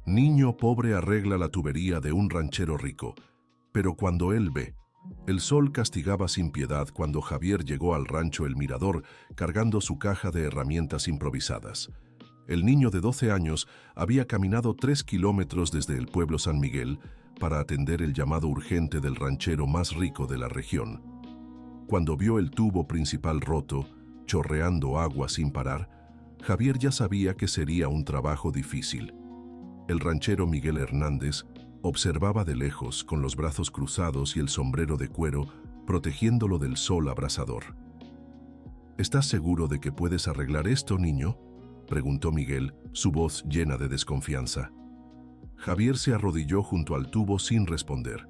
Niño pobre arregla la tubería de un ranchero rico, pero cuando él ve, el sol castigaba sin piedad cuando Javier llegó al rancho El Mirador cargando su caja de herramientas improvisadas. El niño de 12 años había caminado 3 kilómetros desde el pueblo San Miguel para atender el llamado urgente del ranchero más rico de la región. Cuando vio el tubo principal roto, chorreando agua sin parar, Javier ya sabía que sería un trabajo difícil. El ranchero Miguel Hernández observaba de lejos con los brazos cruzados y el sombrero de cuero protegiéndolo del sol abrasador. ¿Estás seguro de que puedes arreglar esto, niño?, preguntó Miguel, su voz llena de desconfianza. Javier se arrodilló junto al tubo sin responder.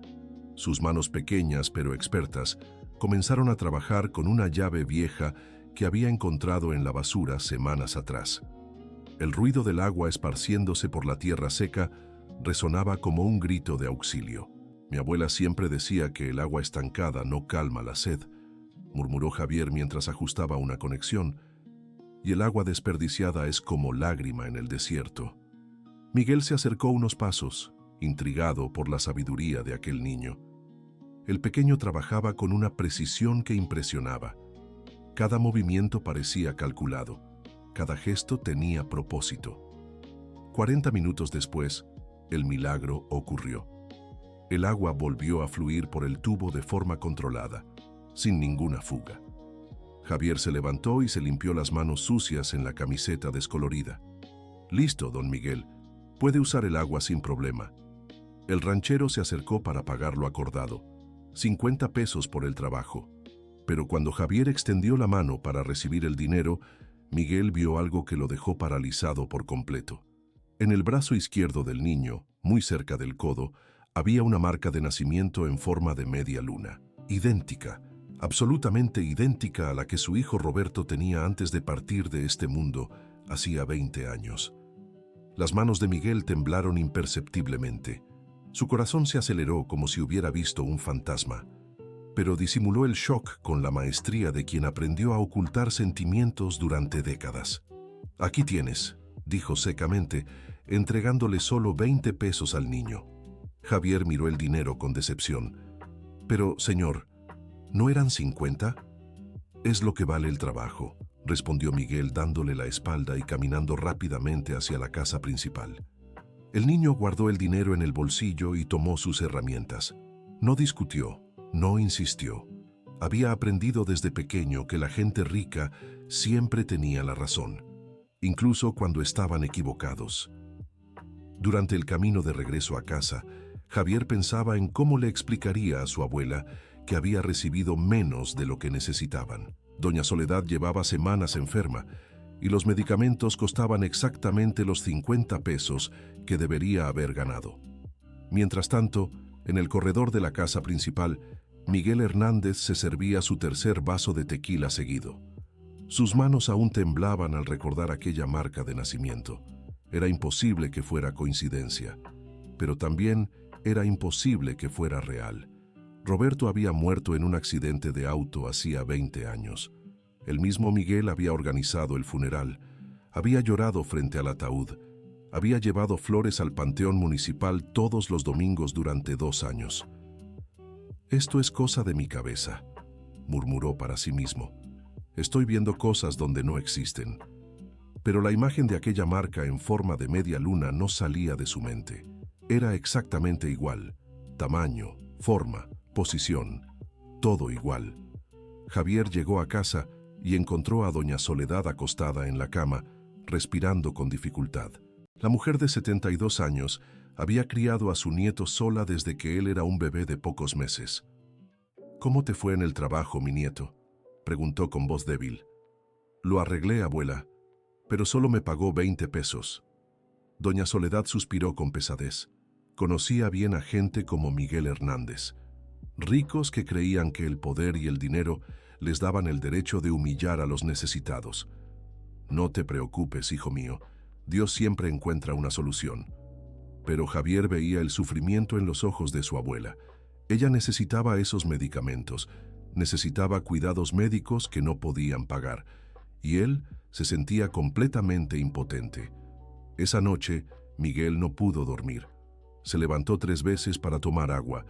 Sus manos pequeñas pero expertas comenzaron a trabajar con una llave vieja que había encontrado en la basura semanas atrás. El ruido del agua esparciéndose por la tierra seca resonaba como un grito de auxilio. Mi abuela siempre decía que el agua estancada no calma la sed, murmuró Javier mientras ajustaba una conexión, y el agua desperdiciada es como lágrima en el desierto. Miguel se acercó unos pasos, intrigado por la sabiduría de aquel niño. El pequeño trabajaba con una precisión que impresionaba. Cada movimiento parecía calculado. Cada gesto tenía propósito. 40 minutos después, el milagro ocurrió. El agua volvió a fluir por el tubo de forma controlada, sin ninguna fuga. Javier se levantó y se limpió las manos sucias en la camiseta descolorida. «Listo, don Miguel. Puede usar el agua sin problema». El ranchero se acercó para pagar lo acordado, 50 pesos por el trabajo. Pero cuando Javier extendió la mano para recibir el dinero, Miguel vio algo que lo dejó paralizado por completo. En el brazo izquierdo del niño, muy cerca del codo, había una marca de nacimiento en forma de media luna, idéntica, absolutamente idéntica a la que su hijo Roberto tenía antes de partir de este mundo, hacía 20 años. Las manos de Miguel temblaron imperceptiblemente. Su corazón se aceleró como si hubiera visto un fantasma, pero disimuló el shock con la maestría de quien aprendió a ocultar sentimientos durante décadas. «Aquí tienes», dijo secamente, entregándole solo 20 pesos al niño. Javier miró el dinero con decepción. «Pero, señor, ¿no eran 50? «Es lo que vale el trabajo», respondió Miguel dándole la espalda y caminando rápidamente hacia la casa principal. El niño guardó el dinero en el bolsillo y tomó sus herramientas. No discutió, no insistió. Había aprendido desde pequeño que la gente rica siempre tenía la razón, incluso cuando estaban equivocados. Durante el camino de regreso a casa, Javier pensaba en cómo le explicaría a su abuela que había recibido menos de lo que necesitaban. Doña Soledad llevaba semanas enferma y los medicamentos costaban exactamente los 50 pesos que debería haber ganado. Mientras tanto, en el corredor de la casa principal, Miguel Hernández se servía su tercer vaso de tequila seguido. Sus manos aún temblaban al recordar aquella marca de nacimiento. Era imposible que fuera coincidencia, pero también era imposible que fuera real. Roberto había muerto en un accidente de auto hacía 20 años. El mismo Miguel había organizado el funeral, había llorado frente al ataúd, había llevado flores al panteón municipal todos los domingos durante 2 años. «Esto es cosa de mi cabeza», murmuró para sí mismo. «Estoy viendo cosas donde no existen». Pero la imagen de aquella marca en forma de media luna no salía de su mente. Era exactamente igual. Tamaño, forma, posición, todo igual. Javier llegó a casa y encontró a doña Soledad acostada en la cama, respirando con dificultad. La mujer de 72 años había criado a su nieto sola desde que él era un bebé de pocos meses. «¿Cómo te fue en el trabajo, mi nieto?», preguntó con voz débil. «Lo arreglé, abuela, pero solo me pagó 20 pesos». Doña Soledad suspiró con pesadez. Conocía bien a gente como Miguel Hernández, ricos que creían que el poder y el dinero les daban el derecho de humillar a los necesitados. «No te preocupes, hijo mío, Dios siempre encuentra una solución». Pero Javier veía el sufrimiento en los ojos de su abuela. Ella necesitaba esos medicamentos, necesitaba cuidados médicos que no podían pagar, y él se sentía completamente impotente. Esa noche, Miguel no pudo dormir. Se levantó 3 veces para tomar agua,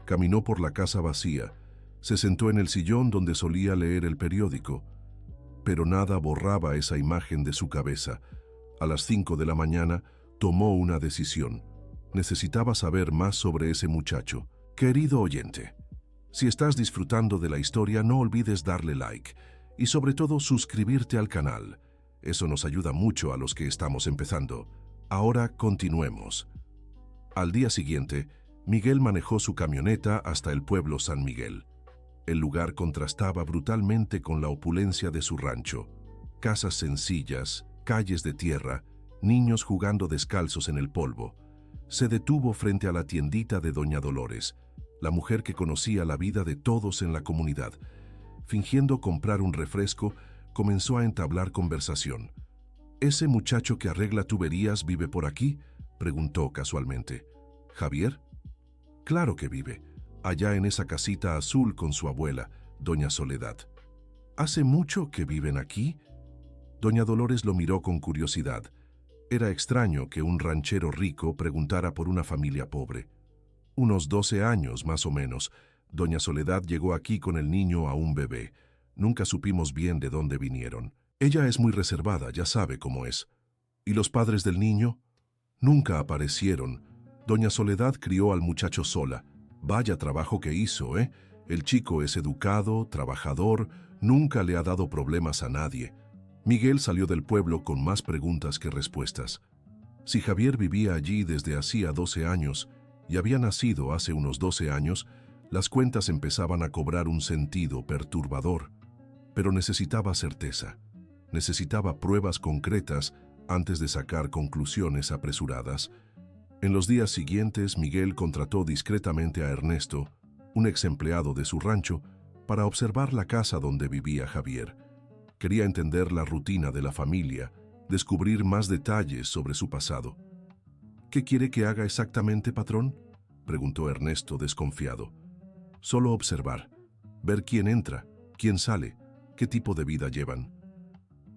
caminó por la casa vacía, se sentó en el sillón donde solía leer el periódico, pero nada borraba esa imagen de su cabeza. A las 5 de la mañana tomó una decisión. Necesitaba saber más sobre ese muchacho. Querido oyente, si estás disfrutando de la historia, no olvides darle like y sobre todo suscribirte al canal. Eso nos ayuda mucho a los que estamos empezando. Ahora continuemos. Al día siguiente, Miguel manejó su camioneta hasta el pueblo San Miguel. El lugar contrastaba brutalmente con la opulencia de su rancho. Casas sencillas, calles de tierra, niños jugando descalzos en el polvo. Se detuvo frente a la tiendita de Doña Dolores, la mujer que conocía la vida de todos en la comunidad. Fingiendo comprar un refresco, comenzó a entablar conversación. ¿Ese muchacho que arregla tuberías vive por aquí?, preguntó casualmente. ¿Javier? Claro que vive, allá en esa casita azul con su abuela, Doña Soledad. ¿Hace mucho que viven aquí? Doña Dolores lo miró con curiosidad. Era extraño que un ranchero rico preguntara por una familia pobre. Unos 12 años, más o menos. Doña Soledad llegó aquí con el niño a un bebé. Nunca supimos bien de dónde vinieron. Ella es muy reservada, ya sabe cómo es. ¿Y los padres del niño? Nunca aparecieron. Doña Soledad crió al muchacho sola. Vaya trabajo que hizo, ¿eh? El chico es educado, trabajador, nunca le ha dado problemas a nadie. Miguel salió del pueblo con más preguntas que respuestas. Si Javier vivía allí desde hacía 12 años y había nacido hace unos 12 años, las cuentas empezaban a cobrar un sentido perturbador. Pero necesitaba certeza. Necesitaba pruebas concretas antes de sacar conclusiones apresuradas. En los días siguientes, Miguel contrató discretamente a Ernesto, un ex empleado de su rancho, para observar la casa donde vivía Javier. Quería entender la rutina de la familia, descubrir más detalles sobre su pasado. ¿Qué quiere que haga exactamente, patrón?, preguntó Ernesto desconfiado. Solo observar, ver quién entra, quién sale, qué tipo de vida llevan.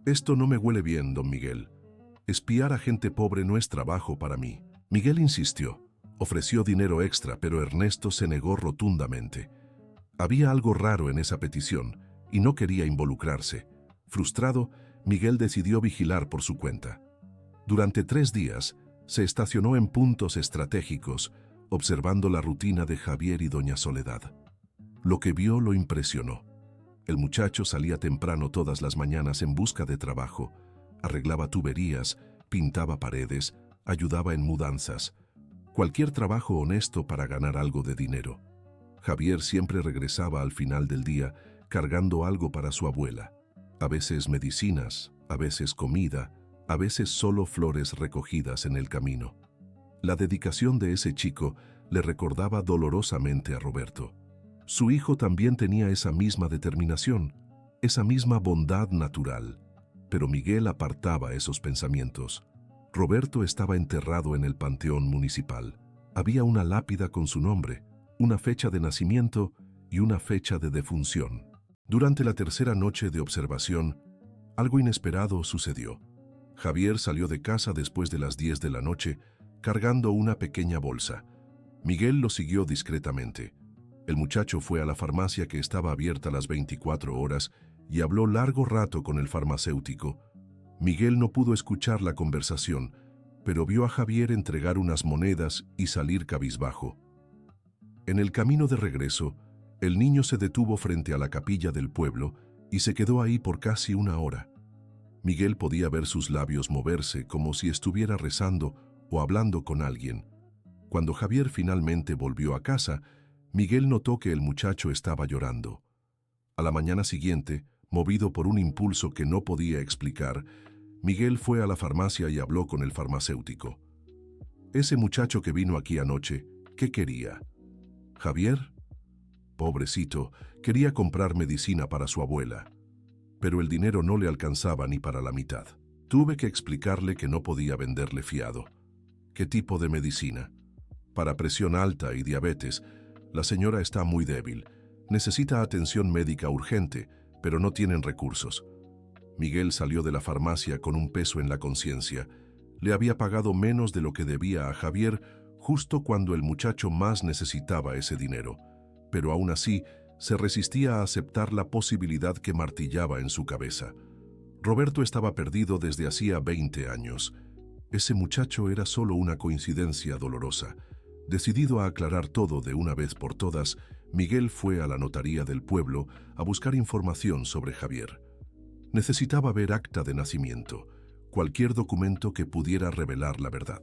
Esto no me huele bien, don Miguel. Espiar a gente pobre no es trabajo para mí. Miguel insistió, ofreció dinero extra, pero Ernesto se negó rotundamente. Había algo raro en esa petición y no quería involucrarse. Frustrado, Miguel decidió vigilar por su cuenta. Durante 3 días, se estacionó en puntos estratégicos, observando la rutina de Javier y Doña Soledad. Lo que vio lo impresionó. El muchacho salía temprano todas las mañanas en busca de trabajo, arreglaba tuberías, pintaba paredes, ayudaba en mudanzas. Cualquier trabajo honesto para ganar algo de dinero. Javier siempre regresaba al final del día cargando algo para su abuela. A veces medicinas, a veces comida, a veces solo flores recogidas en el camino. La dedicación de ese chico le recordaba dolorosamente a Roberto. Su hijo también tenía esa misma determinación, esa misma bondad natural, pero Miguel apartaba esos pensamientos. Roberto estaba enterrado en el panteón municipal. Había una lápida con su nombre, una fecha de nacimiento y una fecha de defunción. Durante la tercera noche de observación, algo inesperado sucedió. Javier salió de casa después de las 10 de la noche, cargando una pequeña bolsa. Miguel lo siguió discretamente. El muchacho fue a la farmacia que estaba abierta las 24 horas y habló largo rato con el farmacéutico. Miguel no pudo escuchar la conversación, pero vio a Javier entregar unas monedas y salir cabizbajo. En el camino de regreso, el niño se detuvo frente a la capilla del pueblo y se quedó ahí por casi 1 hora. Miguel podía ver sus labios moverse como si estuviera rezando o hablando con alguien. Cuando Javier finalmente volvió a casa, Miguel notó que el muchacho estaba llorando. A la mañana siguiente, movido por un impulso que no podía explicar, Miguel fue a la farmacia y habló con el farmacéutico. Ese muchacho que vino aquí anoche, ¿qué quería? ¿Javier? Pobrecito, quería comprar medicina para su abuela, pero el dinero no le alcanzaba ni para la mitad. Tuve que explicarle que no podía venderle fiado. ¿Qué tipo de medicina? Para presión alta y diabetes. La señora está muy débil. Necesita atención médica urgente, pero no tienen recursos. Miguel salió de la farmacia con un peso en la conciencia. Le había pagado menos de lo que debía a Javier justo cuando el muchacho más necesitaba ese dinero, pero aún así se resistía a aceptar la posibilidad que martillaba en su cabeza. Roberto estaba perdido desde hacía 20 años. Ese muchacho era solo una coincidencia dolorosa. Decidido a aclarar todo de una vez por todas, Miguel fue a la notaría del pueblo a buscar información sobre Javier. Necesitaba ver acta de nacimiento, cualquier documento que pudiera revelar la verdad.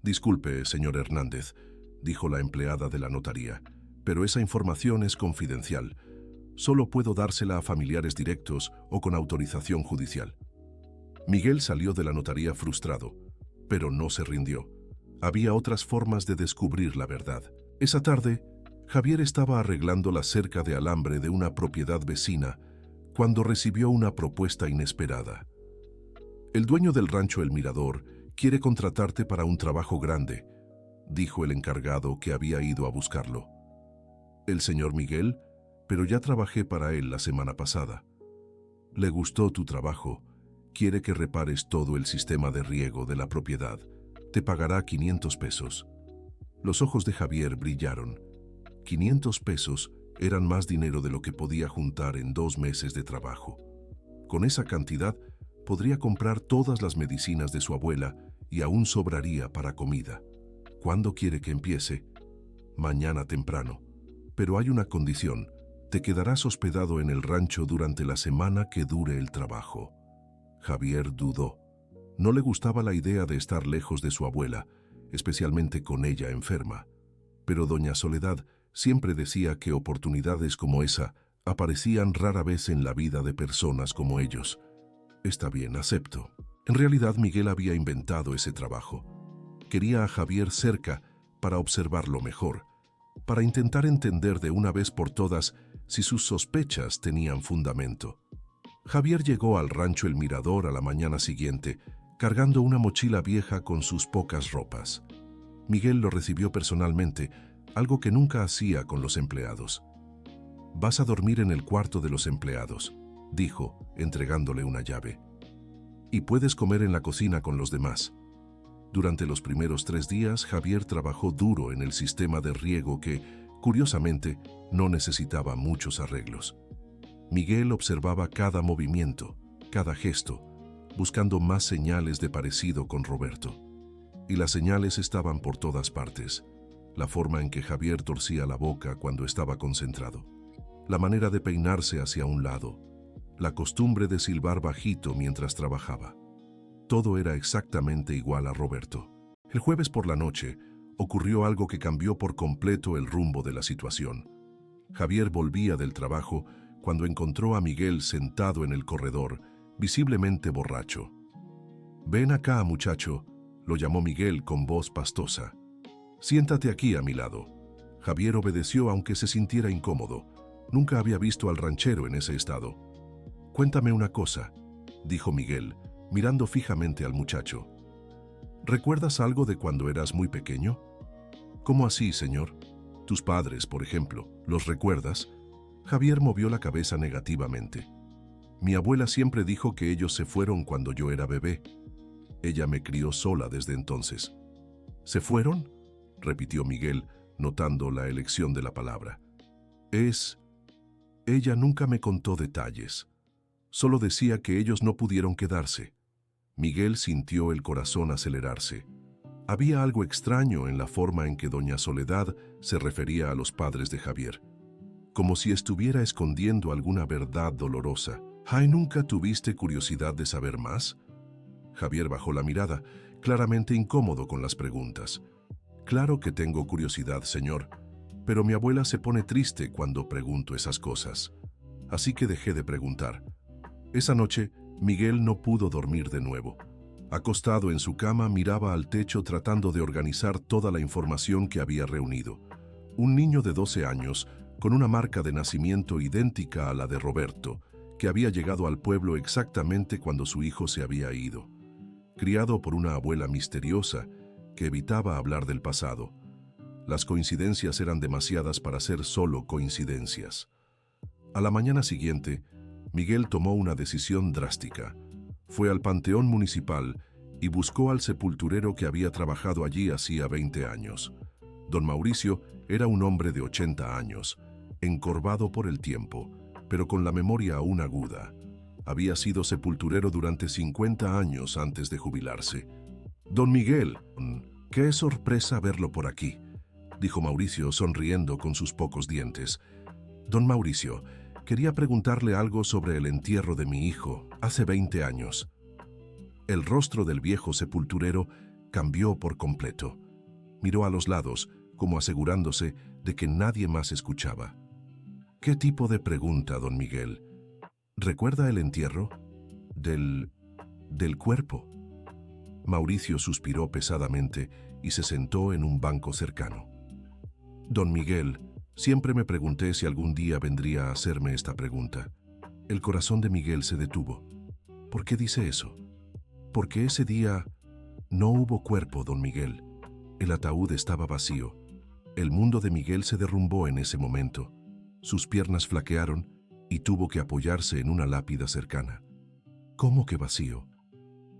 «Disculpe, señor Hernández», dijo la empleada de la notaría, «pero esa información es confidencial. Solo puedo dársela a familiares directos o con autorización judicial». Miguel salió de la notaría frustrado, pero no se rindió. Había otras formas de descubrir la verdad. Esa tarde, Javier estaba arreglando la cerca de alambre de una propiedad vecina cuando recibió una propuesta inesperada. «El dueño del rancho El Mirador quiere contratarte para un trabajo grande», dijo el encargado que había ido a buscarlo. «¿El señor Miguel? Pero ya trabajé para él la semana pasada». «Le gustó tu trabajo. Quiere que repares todo el sistema de riego de la propiedad. Te pagará 500 pesos. Los ojos de Javier brillaron. 500 pesos eran más dinero de lo que podía juntar en 2 meses de trabajo. Con esa cantidad podría comprar todas las medicinas de su abuela y aún sobraría para comida. ¿Cuándo quiere que empiece? Mañana temprano. Pero hay una condición. Te quedarás hospedado en el rancho durante la semana que dure el trabajo». Javier dudó. No le gustaba la idea de estar lejos de su abuela, especialmente con ella enferma. Pero doña Soledad siempre decía que oportunidades como esa aparecían rara vez en la vida de personas como ellos. «Está bien, acepto». En realidad, Miguel había inventado ese trabajo. Quería a Javier cerca para observarlo mejor, para intentar entender de una vez por todas si sus sospechas tenían fundamento. Javier llegó al rancho El Mirador a la mañana siguiente, cargando una mochila vieja con sus pocas ropas. Miguel lo recibió personalmente, algo que nunca hacía con los empleados. «Vas a dormir en el cuarto de los empleados», dijo, entregándole una llave. «Y puedes comer en la cocina con los demás». Durante los primeros 3 días, Javier trabajó duro en el sistema de riego que, curiosamente, no necesitaba muchos arreglos. Miguel observaba cada movimiento, cada gesto, buscando más señales de parecido con Roberto. Y las señales estaban por todas partes. La forma en que Javier torcía la boca cuando estaba concentrado, la manera de peinarse hacia un lado, la costumbre de silbar bajito mientras trabajaba. Todo era exactamente igual a Roberto. El jueves por la noche ocurrió algo que cambió por completo el rumbo de la situación. Javier volvía del trabajo cuando encontró a Miguel sentado en el corredor, visiblemente borracho. «Ven acá, muchacho», lo llamó Miguel con voz pastosa. «Siéntate aquí a mi lado». Javier obedeció aunque se sintiera incómodo. Nunca había visto al ranchero en ese estado. «Cuéntame una cosa», dijo Miguel, mirando fijamente al muchacho. «¿Recuerdas algo de cuando eras muy pequeño?» «¿Cómo así, señor? Tus padres, por ejemplo, ¿los recuerdas?» Javier movió la cabeza negativamente. «Mi abuela siempre dijo que ellos se fueron cuando yo era bebé. Ella me crió sola desde entonces». «¿Se fueron?», repitió Miguel, notando la elección de la palabra. Ella nunca me contó detalles. Solo decía que ellos no pudieron quedarse». Miguel sintió el corazón acelerarse. Había algo extraño en la forma en que doña Soledad se refería a los padres de Javier, como si estuviera escondiendo alguna verdad dolorosa. «¿Ay, nunca tuviste curiosidad de saber más?» Javier bajó la mirada, claramente incómodo con las preguntas. «Claro que tengo curiosidad, señor, pero mi abuela se pone triste cuando pregunto esas cosas. Así que dejé de preguntar». Esa noche, Miguel no pudo dormir de nuevo. Acostado en su cama, miraba al techo tratando de organizar toda la información que había reunido. Un niño de 12 años, con una marca de nacimiento idéntica a la de Roberto, que había llegado al pueblo exactamente cuando su hijo se había ido. Criado por una abuela misteriosa que evitaba hablar del pasado. Las coincidencias eran demasiadas para ser solo coincidencias. A la mañana siguiente, Miguel tomó una decisión drástica. Fue al panteón municipal y buscó al sepulturero que había trabajado allí hacía 20 años. Don Mauricio era un hombre de 80 años, encorvado por el tiempo, pero con la memoria aún aguda. Había sido sepulturero durante 50 años antes de jubilarse. «Don Miguel, qué sorpresa verlo por aquí», dijo Mauricio sonriendo con sus pocos dientes. «Don Mauricio, quería preguntarle algo sobre el entierro de mi hijo, hace 20 años». El rostro del viejo sepulturero cambió por completo. Miró a los lados, como asegurándose de que nadie más escuchaba. «¿Qué tipo de pregunta, don Miguel? ¿Recuerda el entierro? ¿Del cuerpo?» Mauricio suspiró pesadamente y se sentó en un banco cercano. «Don Miguel, siempre me pregunté si algún día vendría a hacerme esta pregunta». El corazón de Miguel se detuvo. «¿Por qué dice eso?» «Porque ese día no hubo cuerpo, don Miguel. El ataúd estaba vacío». El mundo de Miguel se derrumbó en ese momento. Sus piernas flaquearon y tuvo que apoyarse en una lápida cercana. «¿Cómo que vacío?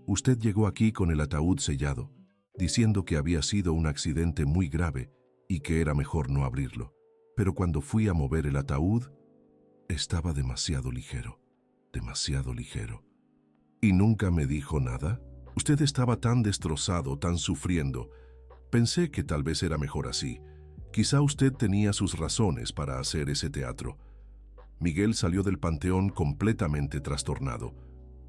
Usted llegó aquí con el ataúd sellado, diciendo que había sido un accidente muy grave y que era mejor no abrirlo. Pero cuando fui a mover el ataúd, estaba demasiado ligero, demasiado ligero. ¿Y nunca me dijo nada? Usted estaba tan destrozado, tan sufriendo. Pensé que tal vez era mejor así. Quizá usted tenía sus razones para hacer ese teatro». Miguel salió del panteón completamente trastornado.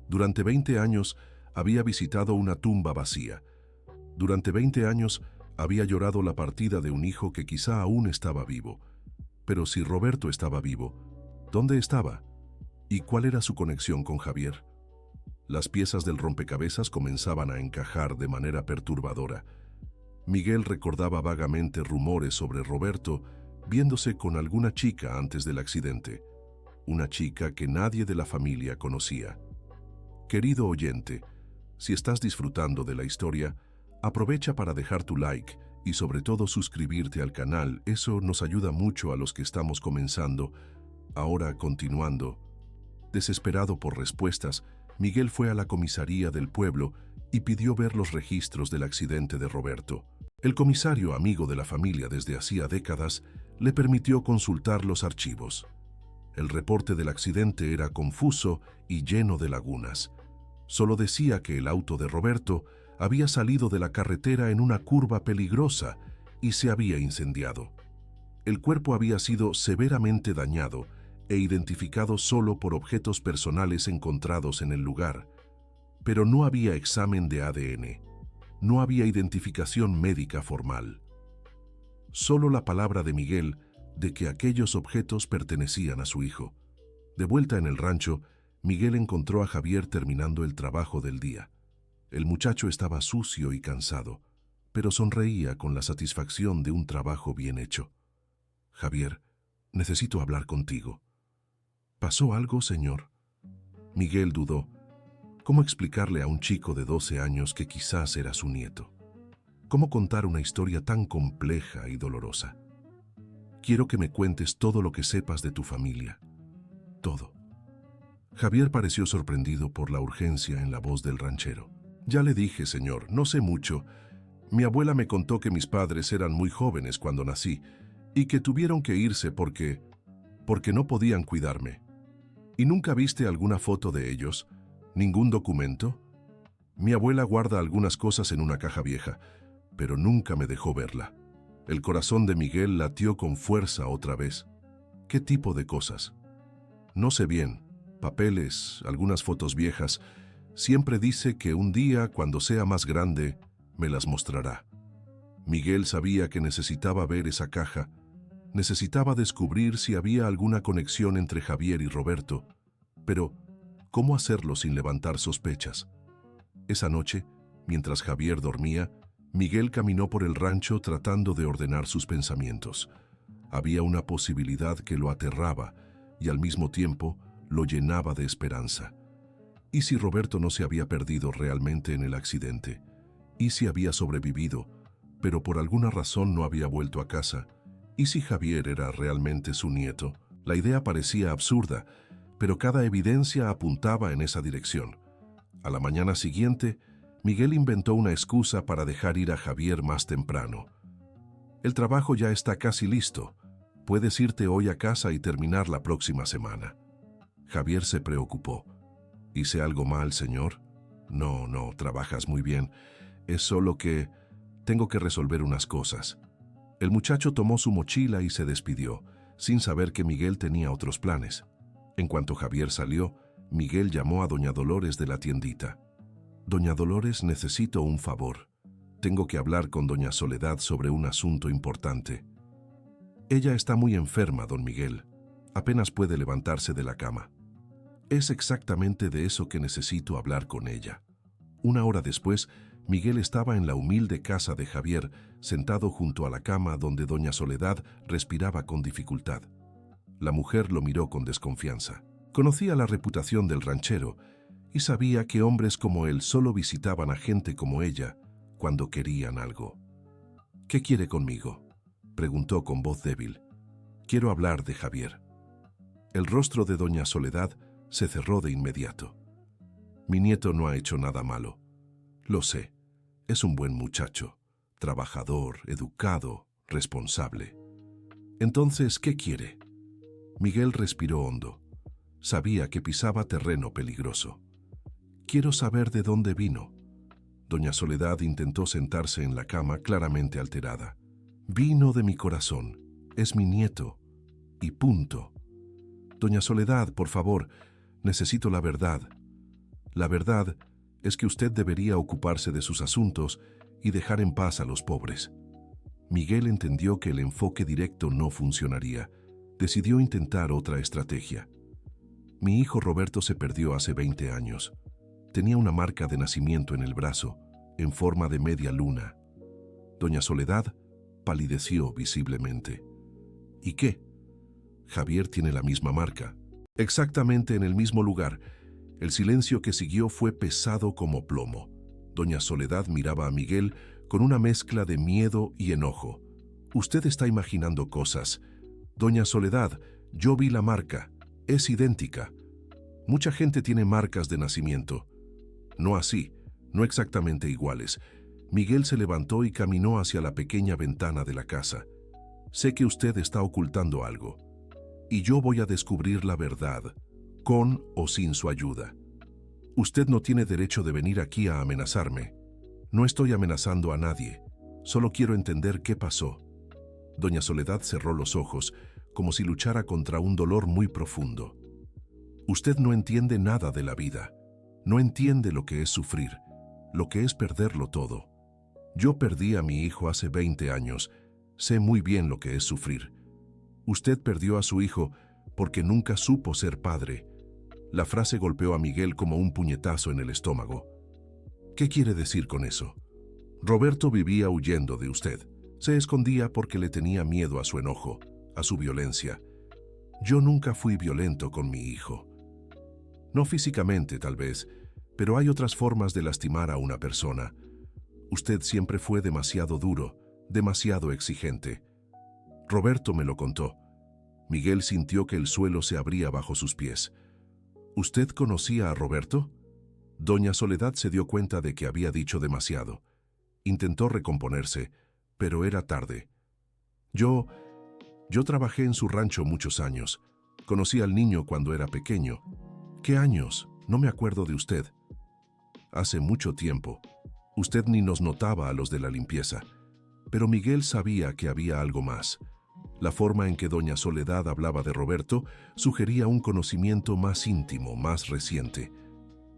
Durante 20 años había visitado una tumba vacía. Durante 20 años había llorado la partida de un hijo que quizá aún estaba vivo. Pero si Roberto estaba vivo, ¿dónde estaba? ¿Y cuál era su conexión con Javier? Las piezas del rompecabezas comenzaban a encajar de manera perturbadora. Miguel recordaba vagamente rumores sobre Roberto viéndose con alguna chica antes del accidente. Una chica que nadie de la familia conocía. Querido oyente, si estás disfrutando de la historia, aprovecha para dejar tu like y sobre todo suscribirte al canal. Eso nos ayuda mucho a los que estamos comenzando. Ahora, continuando. Desesperado por respuestas, Miguel fue a la comisaría del pueblo y pidió ver los registros del accidente de Roberto. El comisario, amigo de la familia desde hacía décadas, le permitió consultar los archivos. El reporte del accidente era confuso y lleno de lagunas. Solo decía que el auto de Roberto había salido de la carretera en una curva peligrosa y se había incendiado. El cuerpo había sido severamente dañado e identificado solo por objetos personales encontrados en el lugar. Pero no había examen de ADN. No había identificación médica formal. Solo la palabra de Miguel de que aquellos objetos pertenecían a su hijo. De vuelta en el rancho, Miguel encontró a Javier terminando el trabajo del día. El muchacho estaba sucio y cansado, pero sonreía con la satisfacción de un trabajo bien hecho. «Javier, necesito hablar contigo». «¿Pasó algo, señor?» Miguel dudó. ¿Cómo explicarle a un chico de 12 años que quizás era su nieto? ¿Cómo contar una historia tan compleja y dolorosa? «Quiero que me cuentes todo lo que sepas de tu familia. Todo». Javier pareció sorprendido por la urgencia en la voz del ranchero. «Ya le dije, señor, no sé mucho. Mi abuela me contó que mis padres eran muy jóvenes cuando nací y que tuvieron que irse porque no podían cuidarme. ¿Y nunca viste alguna foto de ellos? ¿Ningún documento?» Mi abuela guarda algunas cosas en una caja vieja, pero nunca me dejó verla. El corazón de Miguel latió con fuerza otra vez. ¿Qué tipo de cosas? No sé bien. Papeles, algunas fotos viejas. Siempre dice que un día, cuando sea más grande, me las mostrará. Miguel sabía que necesitaba ver esa caja. Necesitaba descubrir si había alguna conexión entre Javier y Roberto. Pero, ¿cómo hacerlo sin levantar sospechas? Esa noche, mientras Javier dormía, Miguel caminó por el rancho tratando de ordenar sus pensamientos. Había una posibilidad que lo aterraba y al mismo tiempo lo llenaba de esperanza. ¿Y si Roberto no se había perdido realmente en el accidente? ¿Y si había sobrevivido, pero por alguna razón no había vuelto a casa? ¿Y si Javier era realmente su nieto? La idea parecía absurda, pero cada evidencia apuntaba en esa dirección. A la mañana siguiente, Miguel inventó una excusa para dejar ir a Javier más temprano. El trabajo ya está casi listo. Puedes irte hoy a casa y terminar la próxima semana. Javier se preocupó. ¿Hice algo mal, señor? No, trabajas muy bien. Es solo que tengo que resolver unas cosas. El muchacho tomó su mochila y se despidió, sin saber que Miguel tenía otros planes. En cuanto Javier salió, Miguel llamó a doña Dolores de la tiendita. Doña Dolores, necesito un favor. Tengo que hablar con doña Soledad sobre un asunto importante. Ella está muy enferma, don Miguel. Apenas puede levantarse de la cama. Es exactamente de eso que necesito hablar con ella. Una hora después, Miguel estaba en la humilde casa de Javier, sentado junto a la cama donde doña Soledad respiraba con dificultad. La mujer lo miró con desconfianza. Conocía la reputación del ranchero y sabía que hombres como él solo visitaban a gente como ella cuando querían algo. ¿Qué quiere conmigo?, preguntó con voz débil. Quiero hablar de Javier. El rostro de doña Soledad se cerró de inmediato. Mi nieto no ha hecho nada malo. Lo sé, es un buen muchacho, trabajador, educado, responsable. Entonces, ¿qué quiere? Miguel respiró hondo. Sabía que pisaba terreno peligroso. Quiero saber de dónde vino. Doña Soledad intentó sentarse en la cama, claramente alterada. Vino de mi corazón. Es mi nieto. Y punto. Doña Soledad, por favor, necesito la verdad. La verdad es que usted debería ocuparse de sus asuntos y dejar en paz a los pobres. Miguel entendió que el enfoque directo no funcionaría. Decidió intentar otra estrategia. Mi hijo Roberto se perdió hace 20 años. Tenía una marca de nacimiento en el brazo, en forma de media luna. Doña Soledad palideció visiblemente. ¿Y qué? Javier tiene la misma marca. Exactamente en el mismo lugar. El silencio que siguió fue pesado como plomo. Doña Soledad miraba a Miguel con una mezcla de miedo y enojo. Usted está imaginando cosas. Doña Soledad, yo vi la marca. Es idéntica. Mucha gente tiene marcas de nacimiento. No así, no exactamente iguales. Miguel se levantó y caminó hacia la pequeña ventana de la casa. Sé que usted está ocultando algo. Y yo voy a descubrir la verdad, con o sin su ayuda. Usted no tiene derecho de venir aquí a amenazarme. No estoy amenazando a nadie. Solo quiero entender qué pasó. Doña Soledad cerró los ojos, como si luchara contra un dolor muy profundo. Usted no entiende nada de la vida. No entiende lo que es sufrir, lo que es perderlo todo. Yo perdí a mi hijo hace 20 años. Sé muy bien lo que es sufrir. Usted perdió a su hijo porque nunca supo ser padre. La frase golpeó a Miguel como un puñetazo en el estómago. ¿Qué quiere decir con eso? Roberto vivía huyendo de usted. Se escondía porque le tenía miedo a su enojo, a su violencia. Yo nunca fui violento con mi hijo. No físicamente, tal vez, pero hay otras formas de lastimar a una persona. Usted siempre fue demasiado duro, demasiado exigente. Roberto me lo contó. Miguel sintió que el suelo se abría bajo sus pies. ¿Usted conocía a Roberto? Doña Soledad se dio cuenta de que había dicho demasiado. Intentó recomponerse, pero era tarde. Yo trabajé en su rancho muchos años. Conocí al niño cuando era pequeño. ¿Qué años? No me acuerdo de usted. Hace mucho tiempo. Usted ni nos notaba a los de la limpieza. Pero Miguel sabía que había algo más. La forma en que doña Soledad hablaba de Roberto sugería un conocimiento más íntimo, más reciente.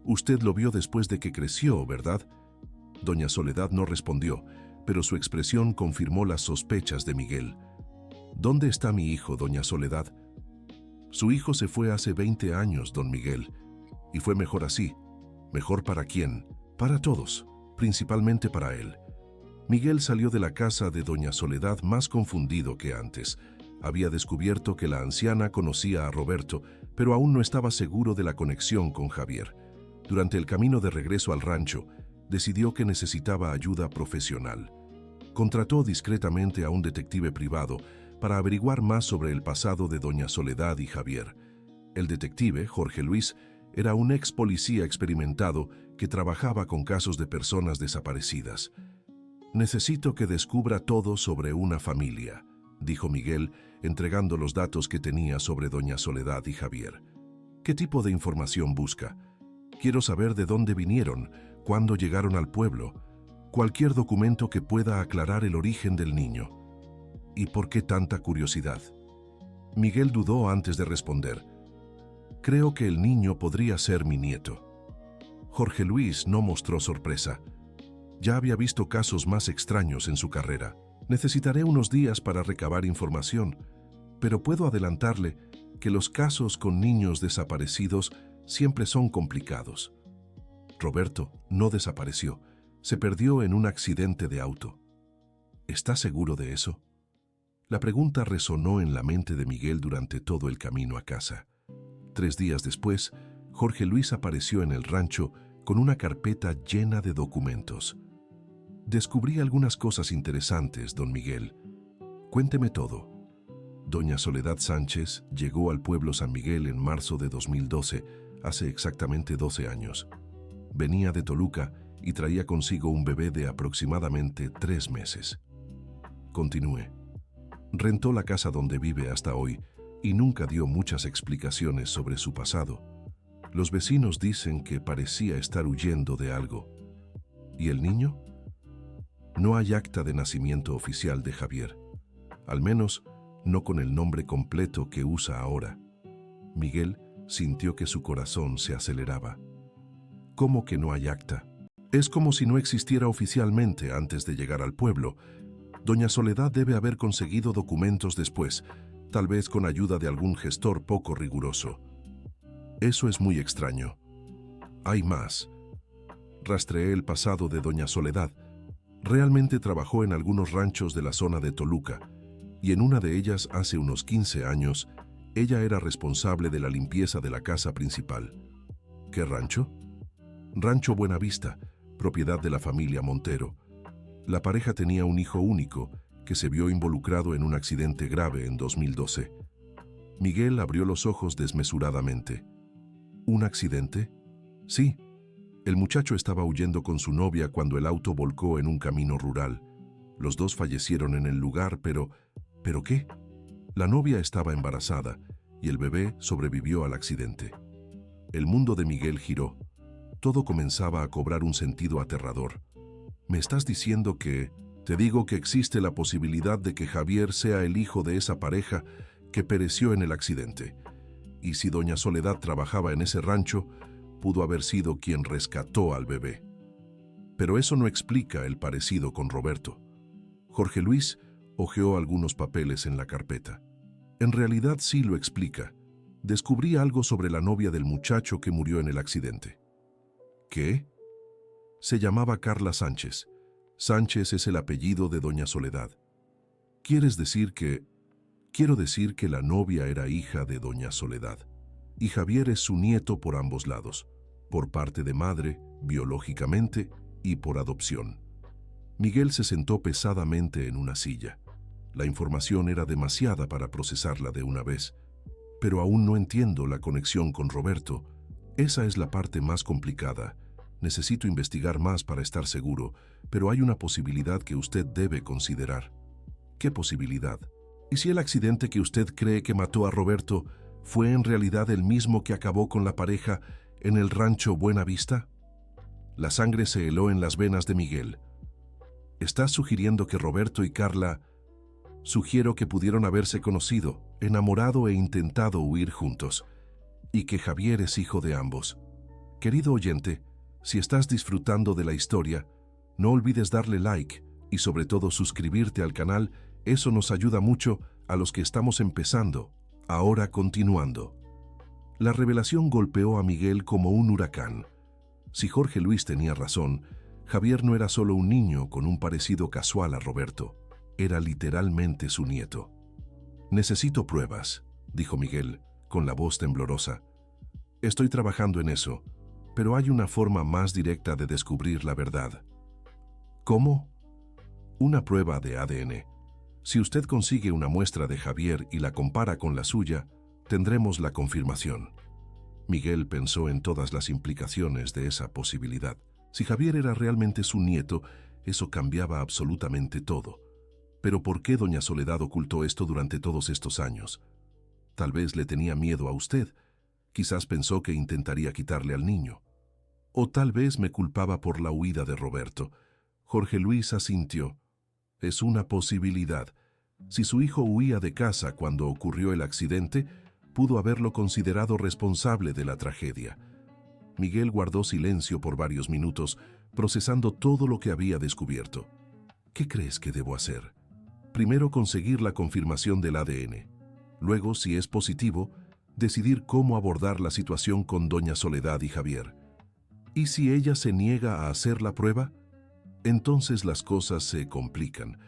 Usted lo vio después de que creció, ¿verdad? Doña Soledad no respondió, pero su expresión confirmó las sospechas de Miguel. ¿Dónde está mi hijo, doña Soledad? Su hijo se fue hace 20 años, don Miguel. Y fue mejor así. ¿Mejor para quién? Para todos, principalmente para él. Miguel salió de la casa de doña Soledad más confundido que antes. Había descubierto que la anciana conocía a Roberto, pero aún no estaba seguro de la conexión con Javier. Durante el camino de regreso al rancho, decidió que necesitaba ayuda profesional. Contrató discretamente a un detective privado para averiguar más sobre el pasado de doña Soledad y Javier. El detective, Jorge Luis, era un ex policía experimentado que trabajaba con casos de personas desaparecidas. Necesito que descubra todo sobre una familia, dijo Miguel, entregando los datos que tenía sobre doña Soledad y Javier. ¿Qué tipo de información busca? Quiero saber de dónde vinieron, cuándo llegaron al pueblo, cualquier documento que pueda aclarar el origen del niño. ¿Y por qué tanta curiosidad? Miguel dudó antes de responder. Creo que el niño podría ser mi nieto. Jorge Luis no mostró sorpresa. Ya había visto casos más extraños en su carrera. Necesitaré unos días para recabar información, pero puedo adelantarle que los casos con niños desaparecidos siempre son complicados. Roberto no desapareció, se perdió en un accidente de auto. ¿Está seguro de eso? La pregunta resonó en la mente de Miguel durante todo el camino a casa. 3 días después, Jorge Luis apareció en el rancho con una carpeta llena de documentos. Descubrí algunas cosas interesantes, don Miguel. Cuénteme todo. Doña Soledad Sánchez llegó al pueblo San Miguel en marzo de 2012, hace exactamente 12 años. Venía de Toluca y traía consigo un bebé de aproximadamente 3 meses. Continúe. Rentó la casa donde vive hasta hoy y nunca dio muchas explicaciones sobre su pasado. Los vecinos dicen que parecía estar huyendo de algo. ¿Y el niño? No hay acta de nacimiento oficial de Javier, al menos no con el nombre completo que usa ahora. Miguel sintió que su corazón se aceleraba. ¿Cómo que no hay acta? Es como si no existiera oficialmente antes de llegar al pueblo. Doña Soledad debe haber conseguido documentos después, tal vez con ayuda de algún gestor poco riguroso. Eso es muy extraño. Hay más. Rastreé el pasado de doña Soledad. Realmente trabajó en algunos ranchos de la zona de Toluca, y en una de ellas, hace unos 15 años, ella era responsable de la limpieza de la casa principal. ¿Qué rancho? Rancho Buenavista, propiedad de la familia Montero. La pareja tenía un hijo único que se vio involucrado en un accidente grave en 2012. Miguel abrió los ojos desmesuradamente. ¿Un accidente? Sí. El muchacho estaba huyendo con su novia cuando el auto volcó en un camino rural. Los dos fallecieron en el lugar, pero ¿qué? La novia estaba embarazada y el bebé sobrevivió al accidente. El mundo de Miguel giró. Todo comenzaba a cobrar un sentido aterrador. ¿Me estás diciendo que... Te digo que existe la posibilidad de que Javier sea el hijo de esa pareja que pereció en el accidente. Y si doña Soledad trabajaba en ese rancho, pudo haber sido quien rescató al bebé. Pero eso no explica el parecido con Roberto. Jorge Luis hojeó algunos papeles en la carpeta. En realidad sí lo explica. Descubrí algo sobre la novia del muchacho que murió en el accidente. ¿Qué? Se llamaba Carla Sánchez. Sánchez es el apellido de doña Soledad. Quiero decir que la novia era hija de doña Soledad. Y Javier es su nieto por ambos lados, por parte de madre, biológicamente, y por adopción. Miguel se sentó pesadamente en una silla. La información era demasiada para procesarla de una vez, pero aún no entiendo la conexión con Roberto. Esa es la parte más complicada. Necesito investigar más para estar seguro, pero hay una posibilidad que usted debe considerar. ¿Qué posibilidad? ¿Y si el accidente que usted cree que mató a Roberto fue en realidad el mismo que acabó con la pareja en el rancho Buenavista? La sangre se heló en las venas de Miguel. ¿Estás sugiriendo que Roberto y Carla... Sugiero que pudieron haberse conocido, enamorado e intentado huir juntos, y que Javier es hijo de ambos. Querido oyente, si estás disfrutando de la historia, no olvides darle like y sobre todo suscribirte al canal. Eso nos ayuda mucho a los que estamos empezando. Ahora continuando. La revelación golpeó a Miguel como un huracán. Si Jorge Luis tenía razón, Javier no era solo un niño con un parecido casual a Roberto, era literalmente su nieto. Necesito pruebas, dijo Miguel, con la voz temblorosa. Estoy trabajando en eso, pero hay una forma más directa de descubrir la verdad. ¿Cómo? Una prueba de ADN. Si usted consigue una muestra de Javier y la compara con la suya, tendremos la confirmación. Miguel pensó en todas las implicaciones de esa posibilidad. Si Javier era realmente su nieto, eso cambiaba absolutamente todo. Pero ¿por qué doña Soledad ocultó esto durante todos estos años? Tal vez le tenía miedo a usted. Quizás pensó que intentaría quitarle al niño. O tal vez me culpaba por la huida de Roberto. Jorge Luis asintió. Es una posibilidad. Si su hijo huía de casa cuando ocurrió el accidente, pudo haberlo considerado responsable de la tragedia. Miguel guardó silencio por varios minutos, procesando todo lo que había descubierto. ¿Qué crees que debo hacer? Primero conseguir la confirmación del ADN. Luego, si es positivo, decidir cómo abordar la situación con doña Soledad y Javier. ¿Y si ella se niega a hacer la prueba? Entonces las cosas se complican,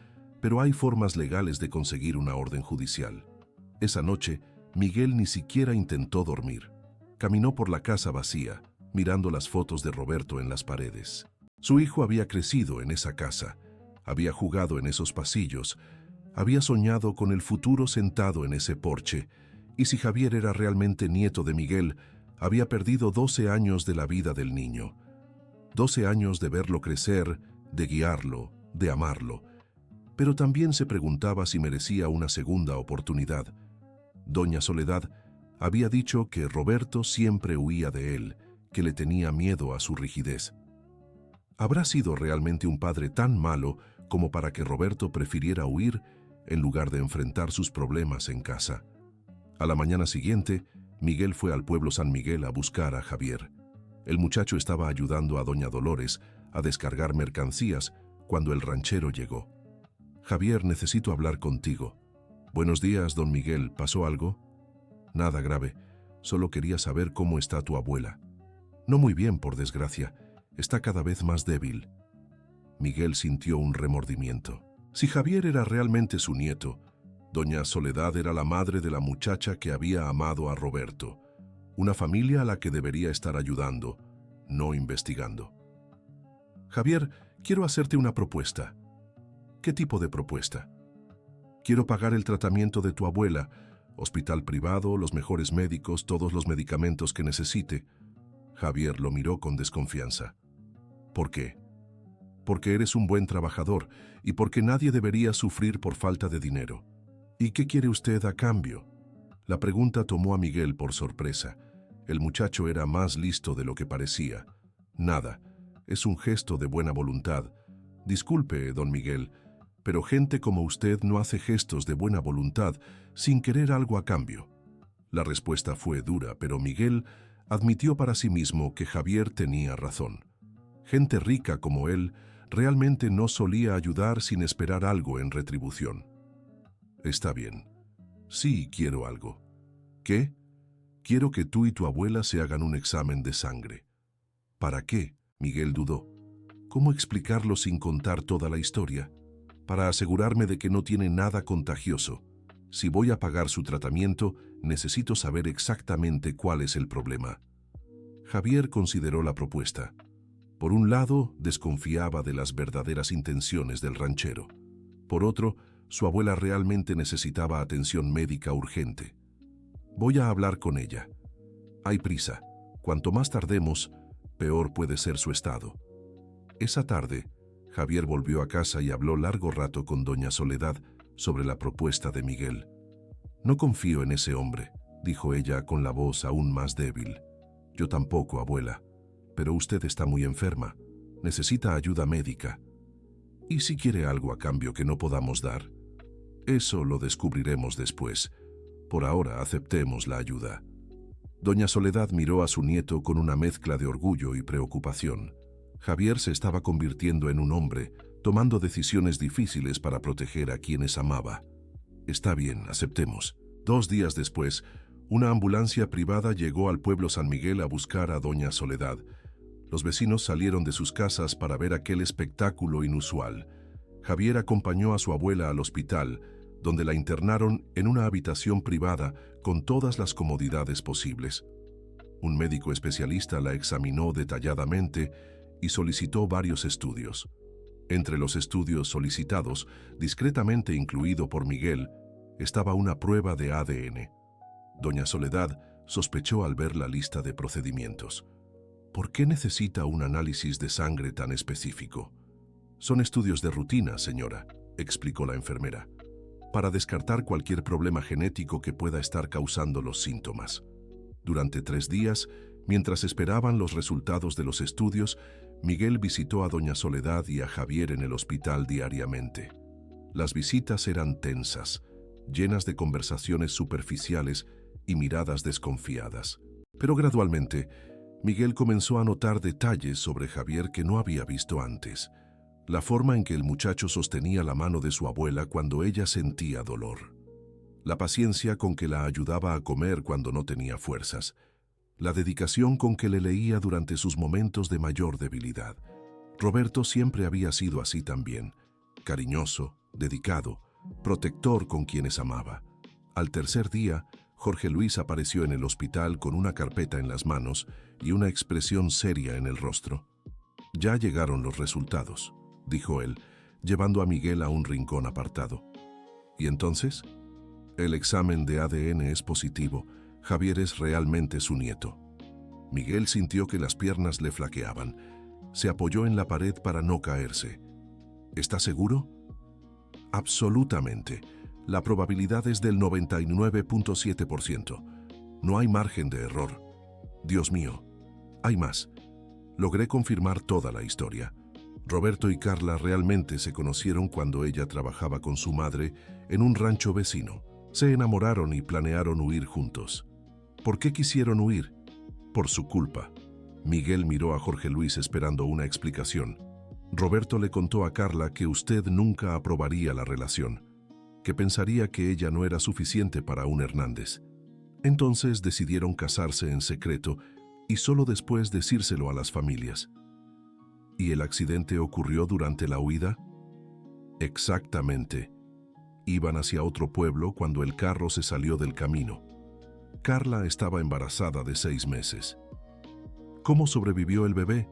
pero hay formas legales de conseguir una orden judicial. Esa noche, Miguel ni siquiera intentó dormir. Caminó por la casa vacía, mirando las fotos de Roberto en las paredes. Su hijo había crecido en esa casa, había jugado en esos pasillos, había soñado con el futuro sentado en ese porche, y si Javier era realmente nieto de Miguel, había perdido 12 años de la vida del niño. 12 años de verlo crecer, de guiarlo, de amarlo. Pero también se preguntaba si merecía una segunda oportunidad. Doña Soledad había dicho que Roberto siempre huía de él, que le tenía miedo a su rigidez. ¿Habrá sido realmente un padre tan malo como para que Roberto prefiriera huir en lugar de enfrentar sus problemas en casa? A la mañana siguiente, Miguel fue al pueblo San Miguel a buscar a Javier. El muchacho estaba ayudando a doña Dolores a descargar mercancías cuando el ranchero llegó. «Javier, necesito hablar contigo». «Buenos días, don Miguel. ¿Pasó algo?» «Nada grave. Solo quería saber cómo está tu abuela». «No muy bien, por desgracia. Está cada vez más débil». Miguel sintió un remordimiento. Si Javier era realmente su nieto, doña Soledad era la madre de la muchacha que había amado a Roberto, una familia a la que debería estar ayudando, no investigando. «Javier, quiero hacerte una propuesta». «¿Qué tipo de propuesta?» «Quiero pagar el tratamiento de tu abuela, hospital privado, los mejores médicos, todos los medicamentos que necesite». Javier lo miró con desconfianza. «¿Por qué?» «Porque eres un buen trabajador y porque nadie debería sufrir por falta de dinero». «¿Y qué quiere usted a cambio?» La pregunta tomó a Miguel por sorpresa. El muchacho era más listo de lo que parecía. «Nada, es un gesto de buena voluntad. Disculpe, don Miguel, pero gente como usted no hace gestos de buena voluntad sin querer algo a cambio». La respuesta fue dura, pero Miguel admitió para sí mismo que Javier tenía razón. Gente rica como él realmente no solía ayudar sin esperar algo en retribución. «Está bien. Sí, quiero algo». «¿Qué?» «Quiero que tú y tu abuela se hagan un examen de sangre». «¿Para qué?» Miguel dudó. ¿Cómo explicarlo sin contar toda la historia? «Para asegurarme de que no tiene nada contagioso. Si voy a pagar su tratamiento, necesito saber exactamente cuál es el problema». Javier consideró la propuesta. Por un lado, desconfiaba de las verdaderas intenciones del ranchero. Por otro, su abuela realmente necesitaba atención médica urgente. «Voy a hablar con ella. Hay prisa. Cuanto más tardemos, peor puede ser su estado». Esa tarde, Javier volvió a casa y habló largo rato con doña Soledad sobre la propuesta de Miguel. «No confío en ese hombre», dijo ella con la voz aún más débil. «Yo tampoco, abuela. Pero usted está muy enferma. Necesita ayuda médica. ¿Y si quiere algo a cambio que no podamos dar?» «Eso lo descubriremos después. Por ahora aceptemos la ayuda». Doña Soledad miró a su nieto con una mezcla de orgullo y preocupación. Javier se estaba convirtiendo en un hombre, tomando decisiones difíciles para proteger a quienes amaba. «Está bien, aceptemos». 2 días después, una ambulancia privada llegó al pueblo San Miguel a buscar a doña Soledad. Los vecinos salieron de sus casas para ver aquel espectáculo inusual. Javier acompañó a su abuela al hospital, donde la internaron en una habitación privada con todas las comodidades posibles. Un médico especialista la examinó detalladamente y solicitó varios estudios. Entre los estudios solicitados, discretamente incluido por Miguel, estaba una prueba de ADN. Doña Soledad sospechó al ver la lista de procedimientos. ¿Por qué necesita un análisis de sangre tan específico? Son estudios de rutina, señora, explicó la enfermera, para descartar cualquier problema genético que pueda estar causando los síntomas. Durante 3 días, mientras esperaban los resultados de los estudios, Miguel visitó a doña Soledad y a Javier en el hospital diariamente. Las visitas eran tensas, llenas de conversaciones superficiales y miradas desconfiadas. Pero gradualmente, Miguel comenzó a notar detalles sobre Javier que no había visto antes. La forma en que el muchacho sostenía la mano de su abuela cuando ella sentía dolor. La paciencia con que la ayudaba a comer cuando no tenía fuerzas. La dedicación con que le leía durante sus momentos de mayor debilidad. Roberto siempre había sido así también. Cariñoso, dedicado, protector con quienes amaba. Al tercer día, Jorge Luis apareció en el hospital con una carpeta en las manos y una expresión seria en el rostro. «Ya llegaron los resultados», dijo él, llevando a Miguel a un rincón apartado. «¿Y entonces?» «El examen de ADN es positivo. Javier es realmente su nieto». Miguel sintió que las piernas le flaqueaban. Se apoyó en la pared para no caerse. «¿Está seguro?» «Absolutamente. La probabilidad es del 99.7%. No hay margen de error. Dios mío, hay más. Logré confirmar toda la historia. Roberto y Carla realmente se conocieron cuando ella trabajaba con su madre en un rancho vecino. Se enamoraron y planearon huir juntos. ¿Por qué quisieron huir? Por su culpa». Miguel miró a Jorge Luis esperando una explicación. «Roberto le contó a Carla que usted nunca aprobaría la relación, que pensaría que ella no era suficiente para un Hernández. Entonces decidieron casarse en secreto y solo después decírselo a las familias». «¿Y el accidente ocurrió durante la huida?» «Exactamente. Iban hacia otro pueblo cuando el carro se salió del camino. Carla estaba embarazada de 6 meses. ¿Cómo sobrevivió el bebé?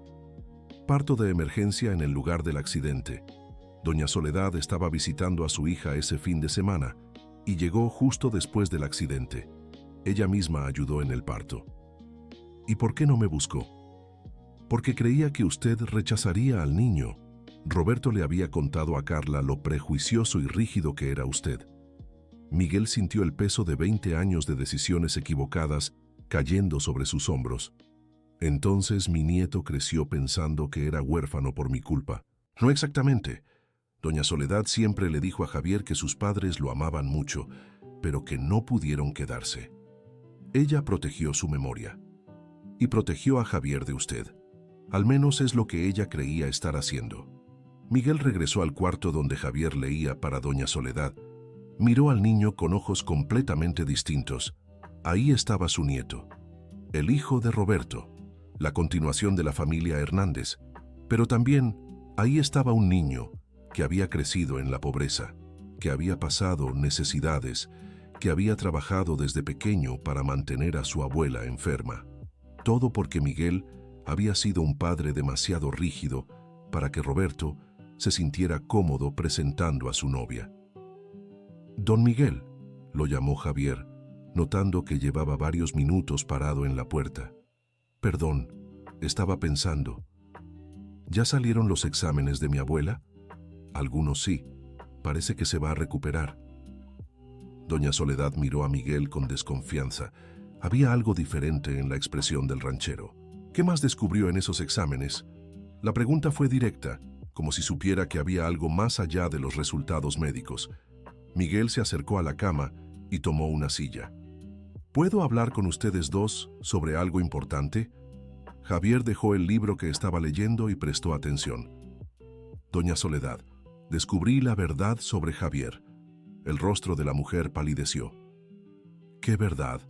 Parto de emergencia en el lugar del accidente. Doña Soledad estaba visitando a su hija ese fin de semana y llegó justo después del accidente. Ella misma ayudó en el parto». «¿Y por qué no me buscó?» «Porque creía que usted rechazaría al niño». Roberto le había contado a Carla lo prejuicioso y rígido que era usted. Miguel sintió el peso de 20 años de decisiones equivocadas cayendo sobre sus hombros. «Entonces mi nieto creció pensando que era huérfano por mi culpa». «No exactamente. Doña Soledad siempre le dijo a Javier que sus padres lo amaban mucho, pero que no pudieron quedarse. Ella protegió su memoria. Y protegió a Javier de usted. Al menos es lo que ella creía estar haciendo». Miguel regresó al cuarto donde Javier leía para doña Soledad. Miró al niño con ojos completamente distintos. Ahí estaba su nieto, el hijo de Roberto, la continuación de la familia Hernández. Pero también ahí estaba un niño que había crecido en la pobreza, que había pasado necesidades, que había trabajado desde pequeño para mantener a su abuela enferma. Todo porque Miguel había sido un padre demasiado rígido para que Roberto se sintiera cómodo presentando a su novia. «Don Miguel», lo llamó Javier, notando que llevaba varios minutos parado en la puerta. «Perdón, estaba pensando. ¿Ya salieron los exámenes de mi abuela?» «Algunos sí. Parece que se va a recuperar». Doña Soledad miró a Miguel con desconfianza. Había algo diferente en la expresión del ranchero. «¿Qué más descubrió en esos exámenes?» La pregunta fue directa, como si supiera que había algo más allá de los resultados médicos. Miguel se acercó a la cama y tomó una silla. «¿Puedo hablar con ustedes dos sobre algo importante?» Javier dejó el libro que estaba leyendo y prestó atención. «Doña Soledad, descubrí la verdad sobre Javier». El rostro de la mujer palideció. «¿Qué verdad?»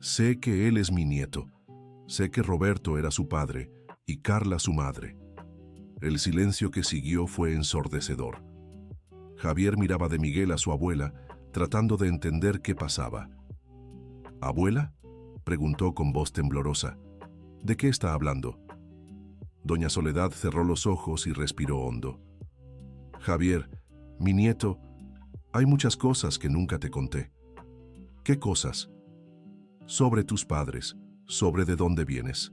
«Sé que él es mi nieto. Sé que Roberto era su padre y Carla su madre». El silencio que siguió fue ensordecedor. Javier miraba de Miguel a su abuela, tratando de entender qué pasaba. «¿Abuela?», preguntó con voz temblorosa. «¿De qué está hablando?». Doña Soledad cerró los ojos y respiró hondo. «Javier, mi nieto, hay muchas cosas que nunca te conté». «¿Qué cosas?». sobre tus padres, sobre de dónde vienes.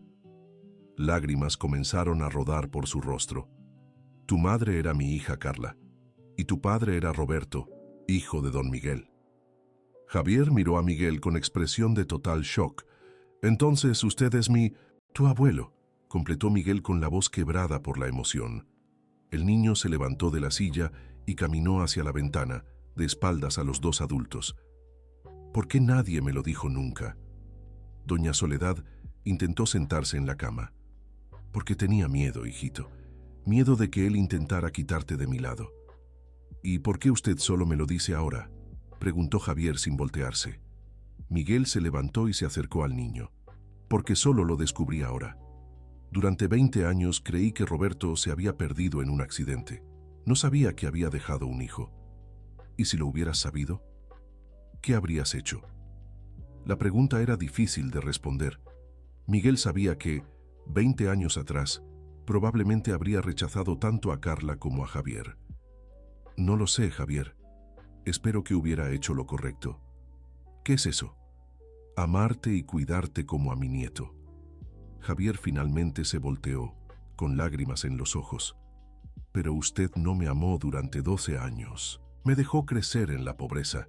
Lágrimas comenzaron a rodar por su rostro. Tu madre era mi hija Carla, y tu padre era Roberto, hijo de don Miguel. Javier miró a Miguel con expresión de total shock. Entonces usted es tu abuelo, completó Miguel con la voz quebrada por la emoción. El niño se levantó de la silla y caminó hacia la ventana, de espaldas a los dos adultos. ¿Por qué nadie me lo dijo nunca? Doña Soledad intentó sentarse en la cama. Porque tenía miedo, hijito. Miedo de que él intentara quitarte de mi lado. ¿Y por qué usted solo me lo dice ahora?, preguntó Javier sin voltearse. Miguel se levantó y se acercó al niño. Porque solo lo descubrí ahora. Durante 20 años creí que Roberto se había perdido en un accidente. No sabía que había dejado un hijo. ¿Y si lo hubieras sabido? ¿Qué habrías hecho? La pregunta era difícil de responder. Miguel sabía que, 20 años atrás, probablemente habría rechazado tanto a Carla como a Javier. No lo sé, Javier. Espero que hubiera hecho lo correcto. ¿Qué es eso? Amarte y cuidarte como a mi nieto. Javier finalmente se volteó, con lágrimas en los ojos. Pero usted no me amó durante 12 años. Me dejó crecer en la pobreza,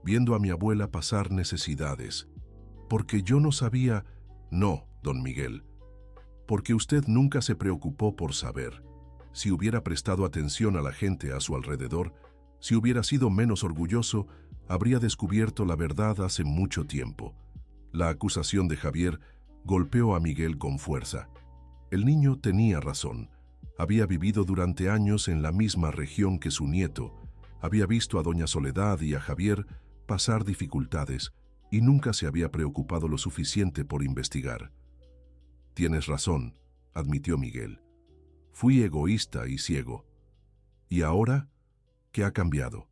viendo a mi abuela pasar necesidades. Porque yo no sabía... No, don Miguel. Porque usted nunca se preocupó por saber. Si hubiera prestado atención a la gente a su alrededor, si hubiera sido menos orgulloso, habría descubierto la verdad hace mucho tiempo. La acusación de Javier golpeó a Miguel con fuerza. El niño tenía razón. Había vivido durante años en la misma región que su nieto. Había visto a doña Soledad y a Javier pasar dificultades y nunca se había preocupado lo suficiente por investigar. Tienes razón, admitió Miguel. Fui egoísta y ciego. ¿Y ahora? ¿Qué ha cambiado?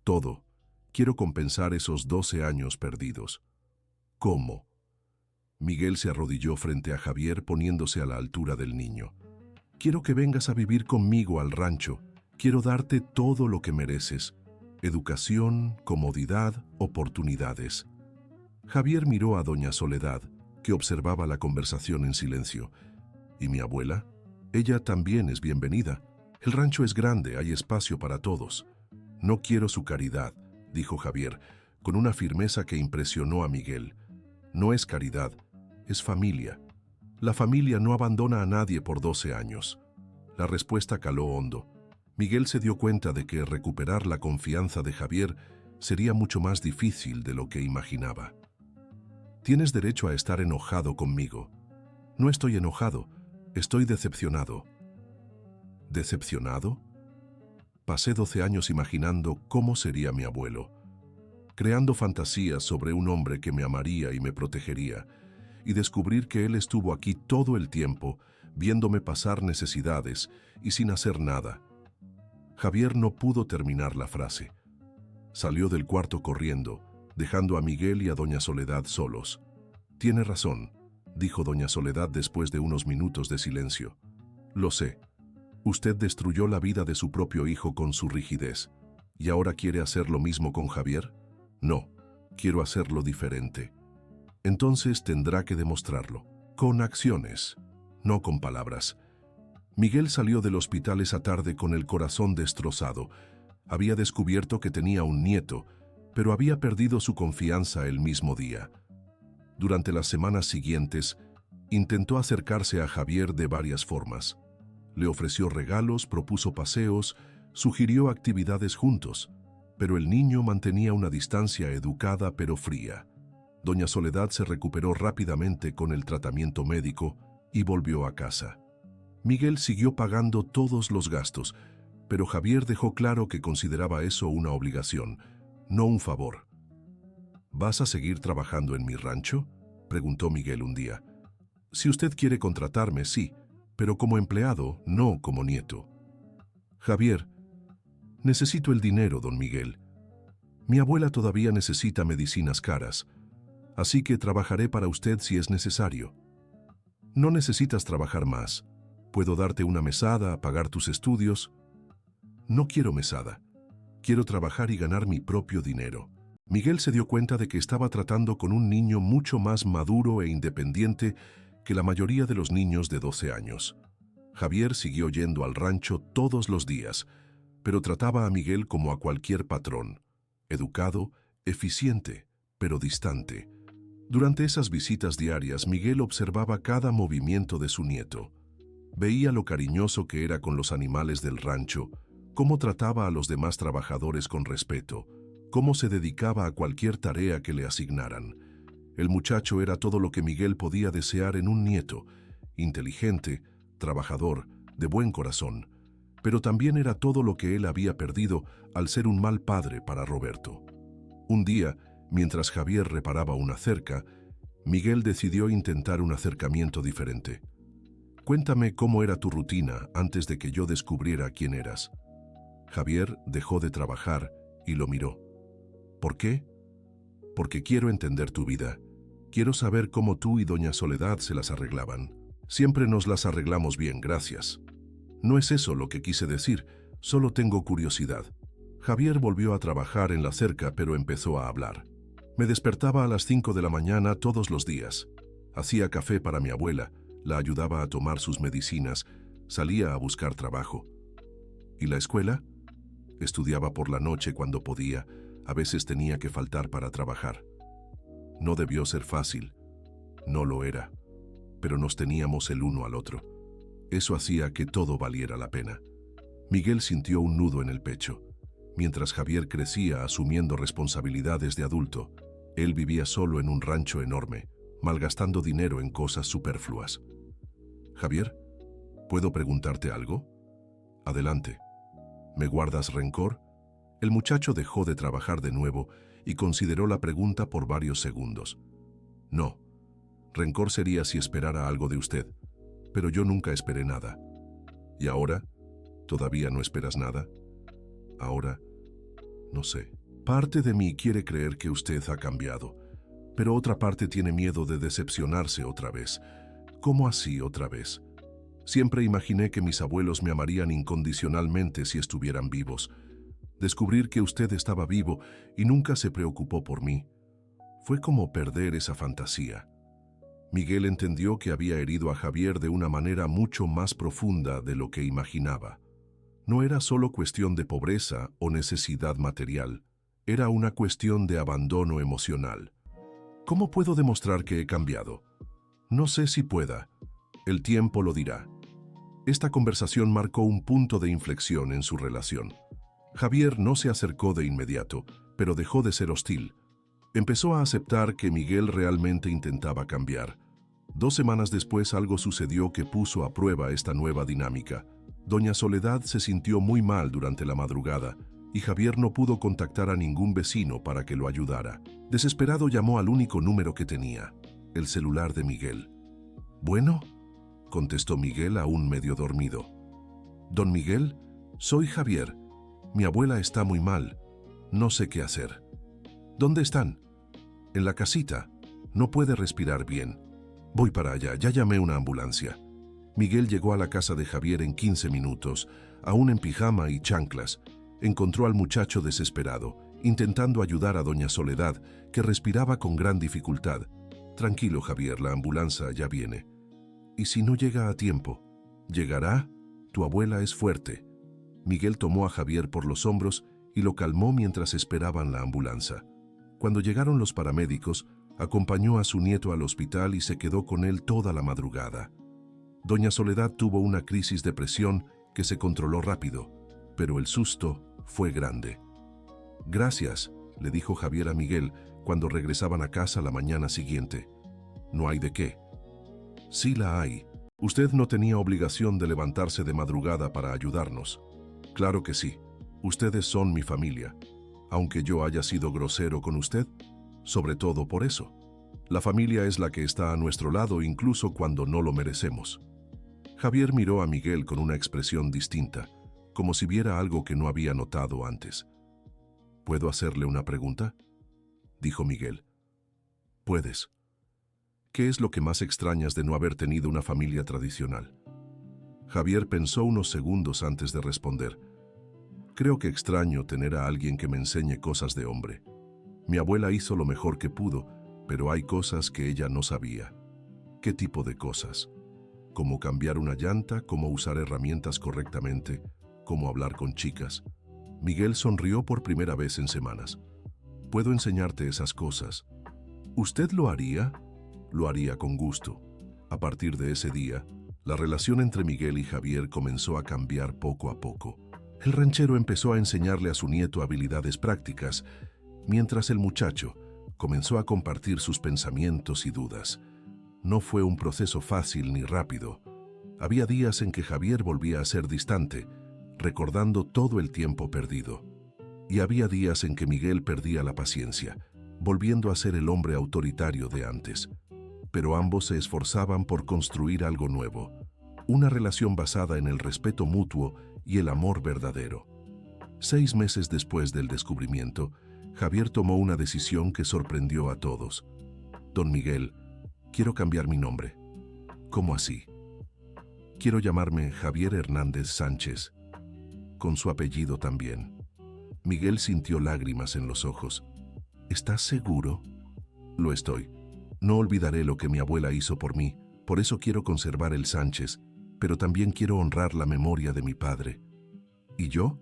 Todo. Quiero compensar esos 12 años perdidos. ¿Cómo? Miguel se arrodilló frente a Javier poniéndose a la altura del niño. Quiero que vengas a vivir conmigo al rancho. Quiero darte todo lo que mereces. Educación, comodidad, oportunidades. Javier miró a doña Soledad, que observaba la conversación en silencio. ¿Y mi abuela? Ella también es bienvenida. El rancho es grande, hay espacio para todos. No quiero su caridad, dijo Javier, con una firmeza que impresionó a Miguel. No es caridad, es familia. La familia no abandona a nadie por 12 años. La respuesta caló hondo. Miguel se dio cuenta de que recuperar la confianza de Javier sería mucho más difícil de lo que imaginaba. Tienes derecho a estar enojado conmigo. No estoy enojado, estoy decepcionado. ¿Decepcionado? Pasé 12 años imaginando cómo sería mi abuelo, creando fantasías sobre un hombre que me amaría y me protegería, y descubrir que él estuvo aquí todo el tiempo, viéndome pasar necesidades y sin hacer nada. Javier no pudo terminar la frase. Salió del cuarto corriendo, dejando a Miguel y a doña Soledad solos. Tiene razón, dijo doña Soledad después de unos minutos de silencio. Lo sé. Usted destruyó la vida de su propio hijo con su rigidez. ¿Y ahora quiere hacer lo mismo con Javier? No, quiero hacerlo diferente. Entonces tendrá que demostrarlo, con acciones, no con palabras. Miguel salió del hospital esa tarde con el corazón destrozado. Había descubierto que tenía un nieto, pero había perdido su confianza el mismo día. Durante las semanas siguientes, intentó acercarse a Javier de varias formas. Le ofreció regalos, propuso paseos, sugirió actividades juntos, pero el niño mantenía una distancia educada pero fría. Doña Soledad se recuperó rápidamente con el tratamiento médico y volvió a casa. Miguel siguió pagando todos los gastos, pero Javier dejó claro que consideraba eso una obligación, no un favor. ¿Vas a seguir trabajando en mi rancho?, preguntó Miguel un día. Si usted quiere contratarme, sí, pero como empleado, no como nieto. Javier, necesito el dinero, don Miguel. Mi abuela todavía necesita medicinas caras, así que trabajaré para usted si es necesario. No necesitas trabajar más. Puedo darte una mesada, pagar tus estudios. No quiero mesada. Quiero trabajar y ganar mi propio dinero. Miguel se dio cuenta de que estaba tratando con un niño mucho más maduro e independiente que la mayoría de los niños de 12 años. Javier siguió yendo al rancho todos los días, pero trataba a Miguel como a cualquier patrón, educado, eficiente, pero distante. Durante esas visitas diarias, Miguel observaba cada movimiento de su nieto. Veía lo cariñoso que era con los animales del rancho, cómo trataba a los demás trabajadores con respeto, cómo se dedicaba a cualquier tarea que le asignaran. El muchacho era todo lo que Miguel podía desear en un nieto, inteligente, trabajador, de buen corazón, pero también era todo lo que él había perdido al ser un mal padre para Roberto. Un día, mientras Javier reparaba una cerca, Miguel decidió intentar un acercamiento diferente. «Cuéntame cómo era tu rutina antes de que yo descubriera quién eras». Javier dejó de trabajar y lo miró. «¿Por qué?» «Porque quiero entender tu vida. Quiero saber cómo tú y doña Soledad se las arreglaban». «Siempre nos las arreglamos bien, gracias». «No es eso lo que quise decir, solo tengo curiosidad». Javier volvió a trabajar en la cerca, pero empezó a hablar. «Me despertaba a las 5 de la mañana todos los días. Hacía café para mi abuela, la ayudaba a tomar sus medicinas, salía a buscar trabajo. ¿Y la escuela?» «Estudiaba por la noche cuando podía, a veces tenía que faltar para trabajar. No debió ser fácil, no lo era, pero nos teníamos el uno al otro. Eso hacía que todo valiera la pena». Miguel sintió un nudo en el pecho. Mientras Javier crecía asumiendo responsabilidades de adulto, él vivía solo en un rancho enorme, malgastando dinero en cosas superfluas. «Javier, ¿puedo preguntarte algo?» «Adelante». «¿Me guardas rencor?» El muchacho dejó de trabajar de nuevo y consideró la pregunta por varios segundos. «No. Rencor sería si esperara algo de usted, pero yo nunca esperé nada». «¿Y ahora? ¿Todavía no esperas nada?» «Ahora, no sé. Parte de mí quiere creer que usted ha cambiado, pero otra parte tiene miedo de decepcionarse otra vez». «¿Cómo así otra vez?» «Siempre imaginé que mis abuelos me amarían incondicionalmente si estuvieran vivos. Descubrir que usted estaba vivo y nunca se preocupó por mí fue como perder esa fantasía». Miguel entendió que había herido a Javier de una manera mucho más profunda de lo que imaginaba. No era solo cuestión de pobreza o necesidad material, era una cuestión de abandono emocional. «¿Cómo puedo demostrar que he cambiado?» «No sé si pueda. El tiempo lo dirá». Esta conversación marcó un punto de inflexión en su relación. Javier no se acercó de inmediato, pero dejó de ser hostil. Empezó a aceptar que Miguel realmente intentaba cambiar. 2 semanas después algo sucedió que puso a prueba esta nueva dinámica. Doña Soledad se sintió muy mal durante la madrugada y Javier no pudo contactar a ningún vecino para que lo ayudara. Desesperado llamó al único número que tenía, el celular de Miguel. «¿Bueno?», contestó Miguel aún medio dormido. «Don Miguel, soy Javier. Mi abuela está muy mal. No sé qué hacer». «¿Dónde están?» «En la casita. No puede respirar bien». «Voy para allá, ya llamé una ambulancia». Miguel llegó a la casa de Javier en 15 minutos, aún en pijama y chanclas. Encontró al muchacho desesperado, intentando ayudar a doña Soledad, que respiraba con gran dificultad. «Tranquilo, Javier, la ambulancia ya viene». «¿Y si no llega a tiempo?» «Llegará. Tu abuela es fuerte». Miguel tomó a Javier por los hombros y lo calmó mientras esperaban la ambulancia. Cuando llegaron los paramédicos, acompañó a su nieto al hospital y se quedó con él toda la madrugada. Doña Soledad tuvo una crisis de presión que se controló rápido, pero el susto fue grande. «Gracias», le dijo Javier a Miguel cuando regresaban a casa la mañana siguiente. «No hay de qué». «Sí la hay. Usted no tenía obligación de levantarse de madrugada para ayudarnos». «Claro que sí. Ustedes son mi familia. Aunque yo haya sido grosero con usted, sobre todo por eso. La familia es la que está a nuestro lado incluso cuando no lo merecemos». Javier miró a Miguel con una expresión distinta, como si viera algo que no había notado antes. «¿Puedo hacerle una pregunta?», dijo Miguel. «Puedes». «¿Qué es lo que más extrañas de no haber tenido una familia tradicional?». Javier pensó unos segundos antes de responder. «Creo que extraño tener a alguien que me enseñe cosas de hombre». Mi abuela hizo lo mejor que pudo, pero hay cosas que ella no sabía. ¿Qué tipo de cosas? Cómo cambiar una llanta, cómo usar herramientas correctamente, cómo hablar con chicas. Miguel sonrió por primera vez en semanas. Puedo enseñarte esas cosas. ¿Usted lo haría? Lo haría con gusto. A partir de ese día, la relación entre Miguel y Javier comenzó a cambiar poco a poco. El ranchero empezó a enseñarle a su nieto habilidades prácticas, mientras el muchacho comenzó a compartir sus pensamientos y dudas. No fue un proceso fácil ni rápido. Había días en que Javier volvía a ser distante, recordando todo el tiempo perdido. Y había días en que Miguel perdía la paciencia, volviendo a ser el hombre autoritario de antes. Pero ambos se esforzaban por construir algo nuevo, una relación basada en el respeto mutuo y el amor verdadero. 6 meses después del descubrimiento, Javier tomó una decisión que sorprendió a todos. Don Miguel, quiero cambiar mi nombre. ¿Cómo así? Quiero llamarme Javier Hernández Sánchez, con su apellido también. Miguel sintió lágrimas en los ojos. ¿Estás seguro? Lo estoy. No olvidaré lo que mi abuela hizo por mí, por eso quiero conservar el Sánchez, pero también quiero honrar la memoria de mi padre. ¿Y yo?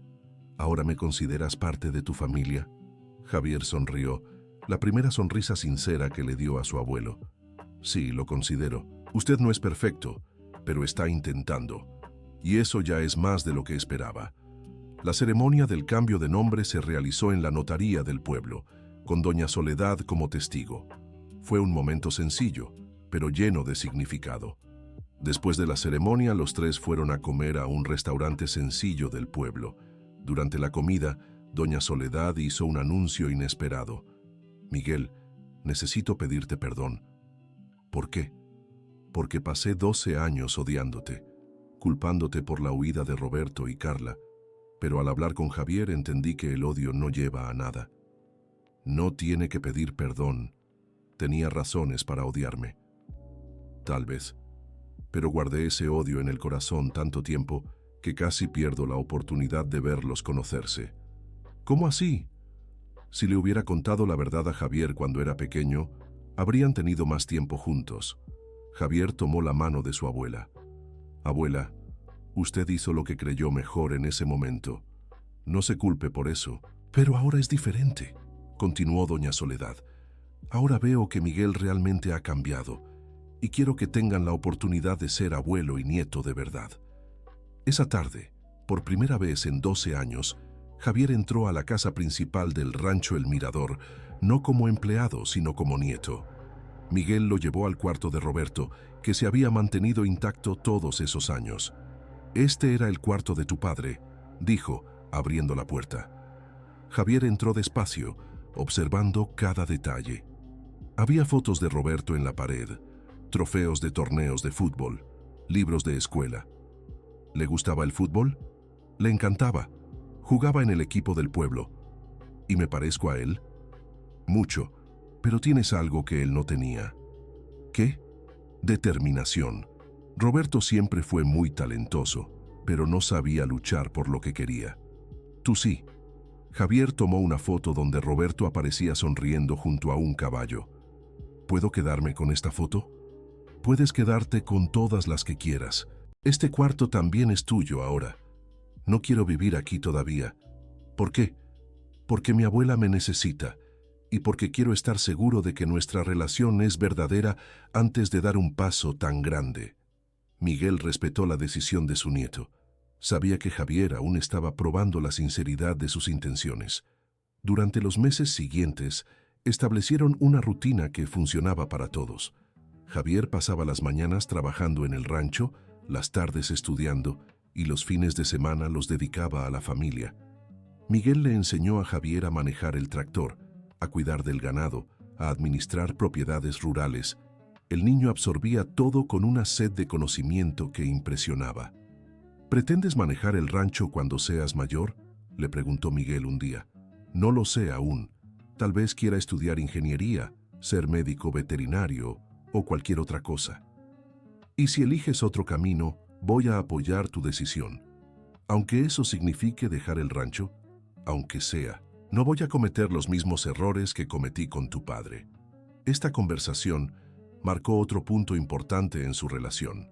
¿Ahora me consideras parte de tu familia? Javier sonrió, la primera sonrisa sincera que le dio a su abuelo. Sí, lo considero. Usted no es perfecto, pero está intentando. Y eso ya es más de lo que esperaba. La ceremonia del cambio de nombre se realizó en la notaría del pueblo, con doña Soledad como testigo. Fue un momento sencillo, pero lleno de significado. Después de la ceremonia, los tres fueron a comer a un restaurante sencillo del pueblo. Durante la comida, doña Soledad hizo un anuncio inesperado. Miguel, necesito pedirte perdón. ¿Por qué? Porque pasé 12 años odiándote, culpándote por la huida de Roberto y Carla, pero al hablar con Javier entendí que el odio no lleva a nada. No tiene que pedir perdón. Tenía razones para odiarme. Tal vez. Pero guardé ese odio en el corazón tanto tiempo que casi pierdo la oportunidad de verlos conocerse. ¿Cómo así? Si le hubiera contado la verdad a Javier cuando era pequeño, habrían tenido más tiempo juntos. Javier tomó la mano de su abuela. Abuela, usted hizo lo que creyó mejor en ese momento. No se culpe por eso. Pero ahora es diferente, continuó doña Soledad. Ahora veo que Miguel realmente ha cambiado y quiero que tengan la oportunidad de ser abuelo y nieto de verdad. Esa tarde, por primera vez en 12 años, Javier entró a la casa principal del rancho El Mirador, no como empleado, sino como nieto. Miguel lo llevó al cuarto de Roberto, que se había mantenido intacto todos esos años. «Este era el cuarto de tu padre», dijo, abriendo la puerta. Javier entró despacio, observando cada detalle. Había fotos de Roberto en la pared, trofeos de torneos de fútbol, libros de escuela. ¿Le gustaba el fútbol? Le encantaba. Jugaba en el equipo del pueblo. ¿Y me parezco a él? Mucho, pero tienes algo que él no tenía. ¿Qué? Determinación. Roberto siempre fue muy talentoso, pero no sabía luchar por lo que quería. Tú sí. Javier tomó una foto donde Roberto aparecía sonriendo junto a un caballo. ¿Puedo quedarme con esta foto? Puedes quedarte con todas las que quieras. Este cuarto también es tuyo ahora. No quiero vivir aquí todavía. ¿Por qué? Porque mi abuela me necesita y porque quiero estar seguro de que nuestra relación es verdadera antes de dar un paso tan grande. Miguel respetó la decisión de su nieto. Sabía que Javier aún estaba probando la sinceridad de sus intenciones. Durante los meses siguientes, establecieron una rutina que funcionaba para todos. Javier pasaba las mañanas trabajando en el rancho, las tardes estudiando y los fines de semana los dedicaba a la familia. Miguel le enseñó a Javier a manejar el tractor, a cuidar del ganado, a administrar propiedades rurales. El niño absorbía todo con una sed de conocimiento que impresionaba. ¿Pretendes manejar el rancho cuando seas mayor?, le preguntó Miguel un día. No lo sé aún. Tal vez quiera estudiar ingeniería, ser médico veterinario o cualquier otra cosa. Y si eliges otro camino, voy a apoyar tu decisión. Aunque eso signifique dejar el rancho, aunque sea, No voy a cometer los mismos errores que cometí con tu padre. Esta conversación marcó otro punto importante en su relación.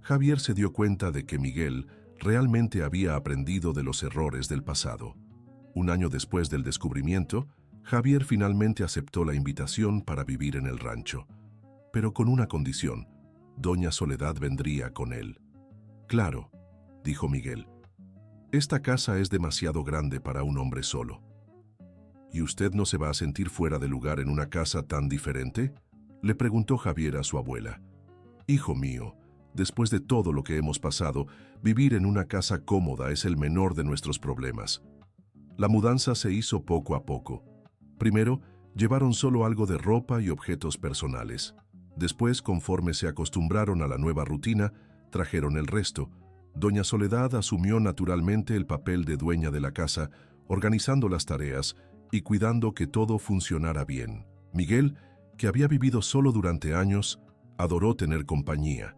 Javier se dio cuenta de que Miguel realmente había aprendido de los errores del pasado. Un año después del descubrimiento, Javier finalmente aceptó la invitación para vivir en el rancho, pero con una condición: doña Soledad vendría con él. Claro, dijo Miguel, esta casa es demasiado grande para un hombre solo. ¿Y usted no se va a sentir fuera de lugar en una casa tan diferente?, le preguntó Javier a su abuela. Hijo mío, después de todo lo que hemos pasado, vivir en una casa cómoda es el menor de nuestros problemas. La mudanza se hizo poco a poco. Primero, llevaron solo algo de ropa y objetos personales. Después, conforme se acostumbraron a la nueva rutina, trajeron el resto. Doña Soledad asumió naturalmente el papel de dueña de la casa, organizando las tareas y cuidando que todo funcionara bien. Miguel, que había vivido solo durante años, adoró tener compañía.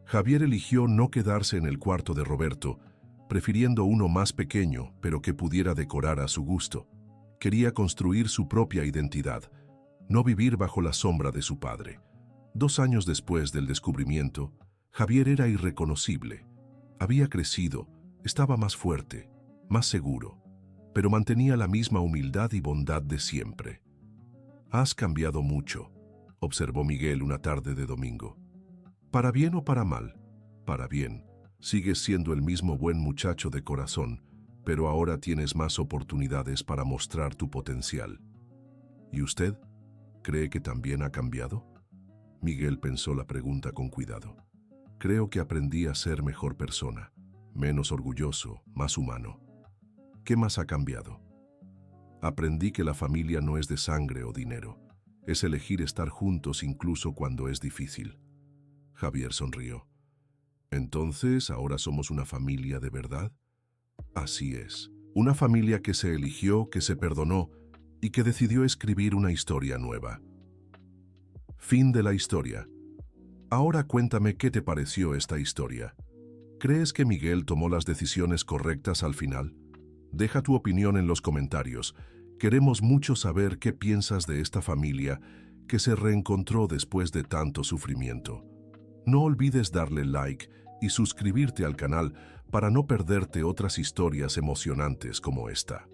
Javier eligió no quedarse en el cuarto de Roberto, prefiriendo uno más pequeño, pero que pudiera decorar a su gusto. Quería construir su propia identidad, no vivir bajo la sombra de su padre. 2 años después del descubrimiento, Javier era irreconocible. Había crecido, estaba más fuerte, más seguro, pero mantenía la misma humildad y bondad de siempre. «Has cambiado mucho», observó Miguel una tarde de domingo. «¿Para bien o para mal?» «Para bien. Sigues siendo el mismo buen muchacho de corazón, pero ahora tienes más oportunidades para mostrar tu potencial». «¿Y usted? ¿Cree que también ha cambiado?» Miguel pensó la pregunta con cuidado. «Creo que aprendí a ser mejor persona, menos orgulloso, más humano». «¿Qué más ha cambiado?» «Aprendí que la familia no es de sangre o dinero. Es elegir estar juntos incluso cuando es difícil». Javier sonrió. «¿Entonces ahora somos una familia de verdad?» «Así es. Una familia que se eligió, que se perdonó y que decidió escribir una historia nueva». Fin de la historia. Ahora cuéntame qué te pareció esta historia. ¿Crees que Miguel tomó las decisiones correctas al final? Deja tu opinión en los comentarios. Queremos mucho saber qué piensas de esta familia que se reencontró después de tanto sufrimiento. No olvides darle like y suscribirte al canal para no perderte otras historias emocionantes como esta.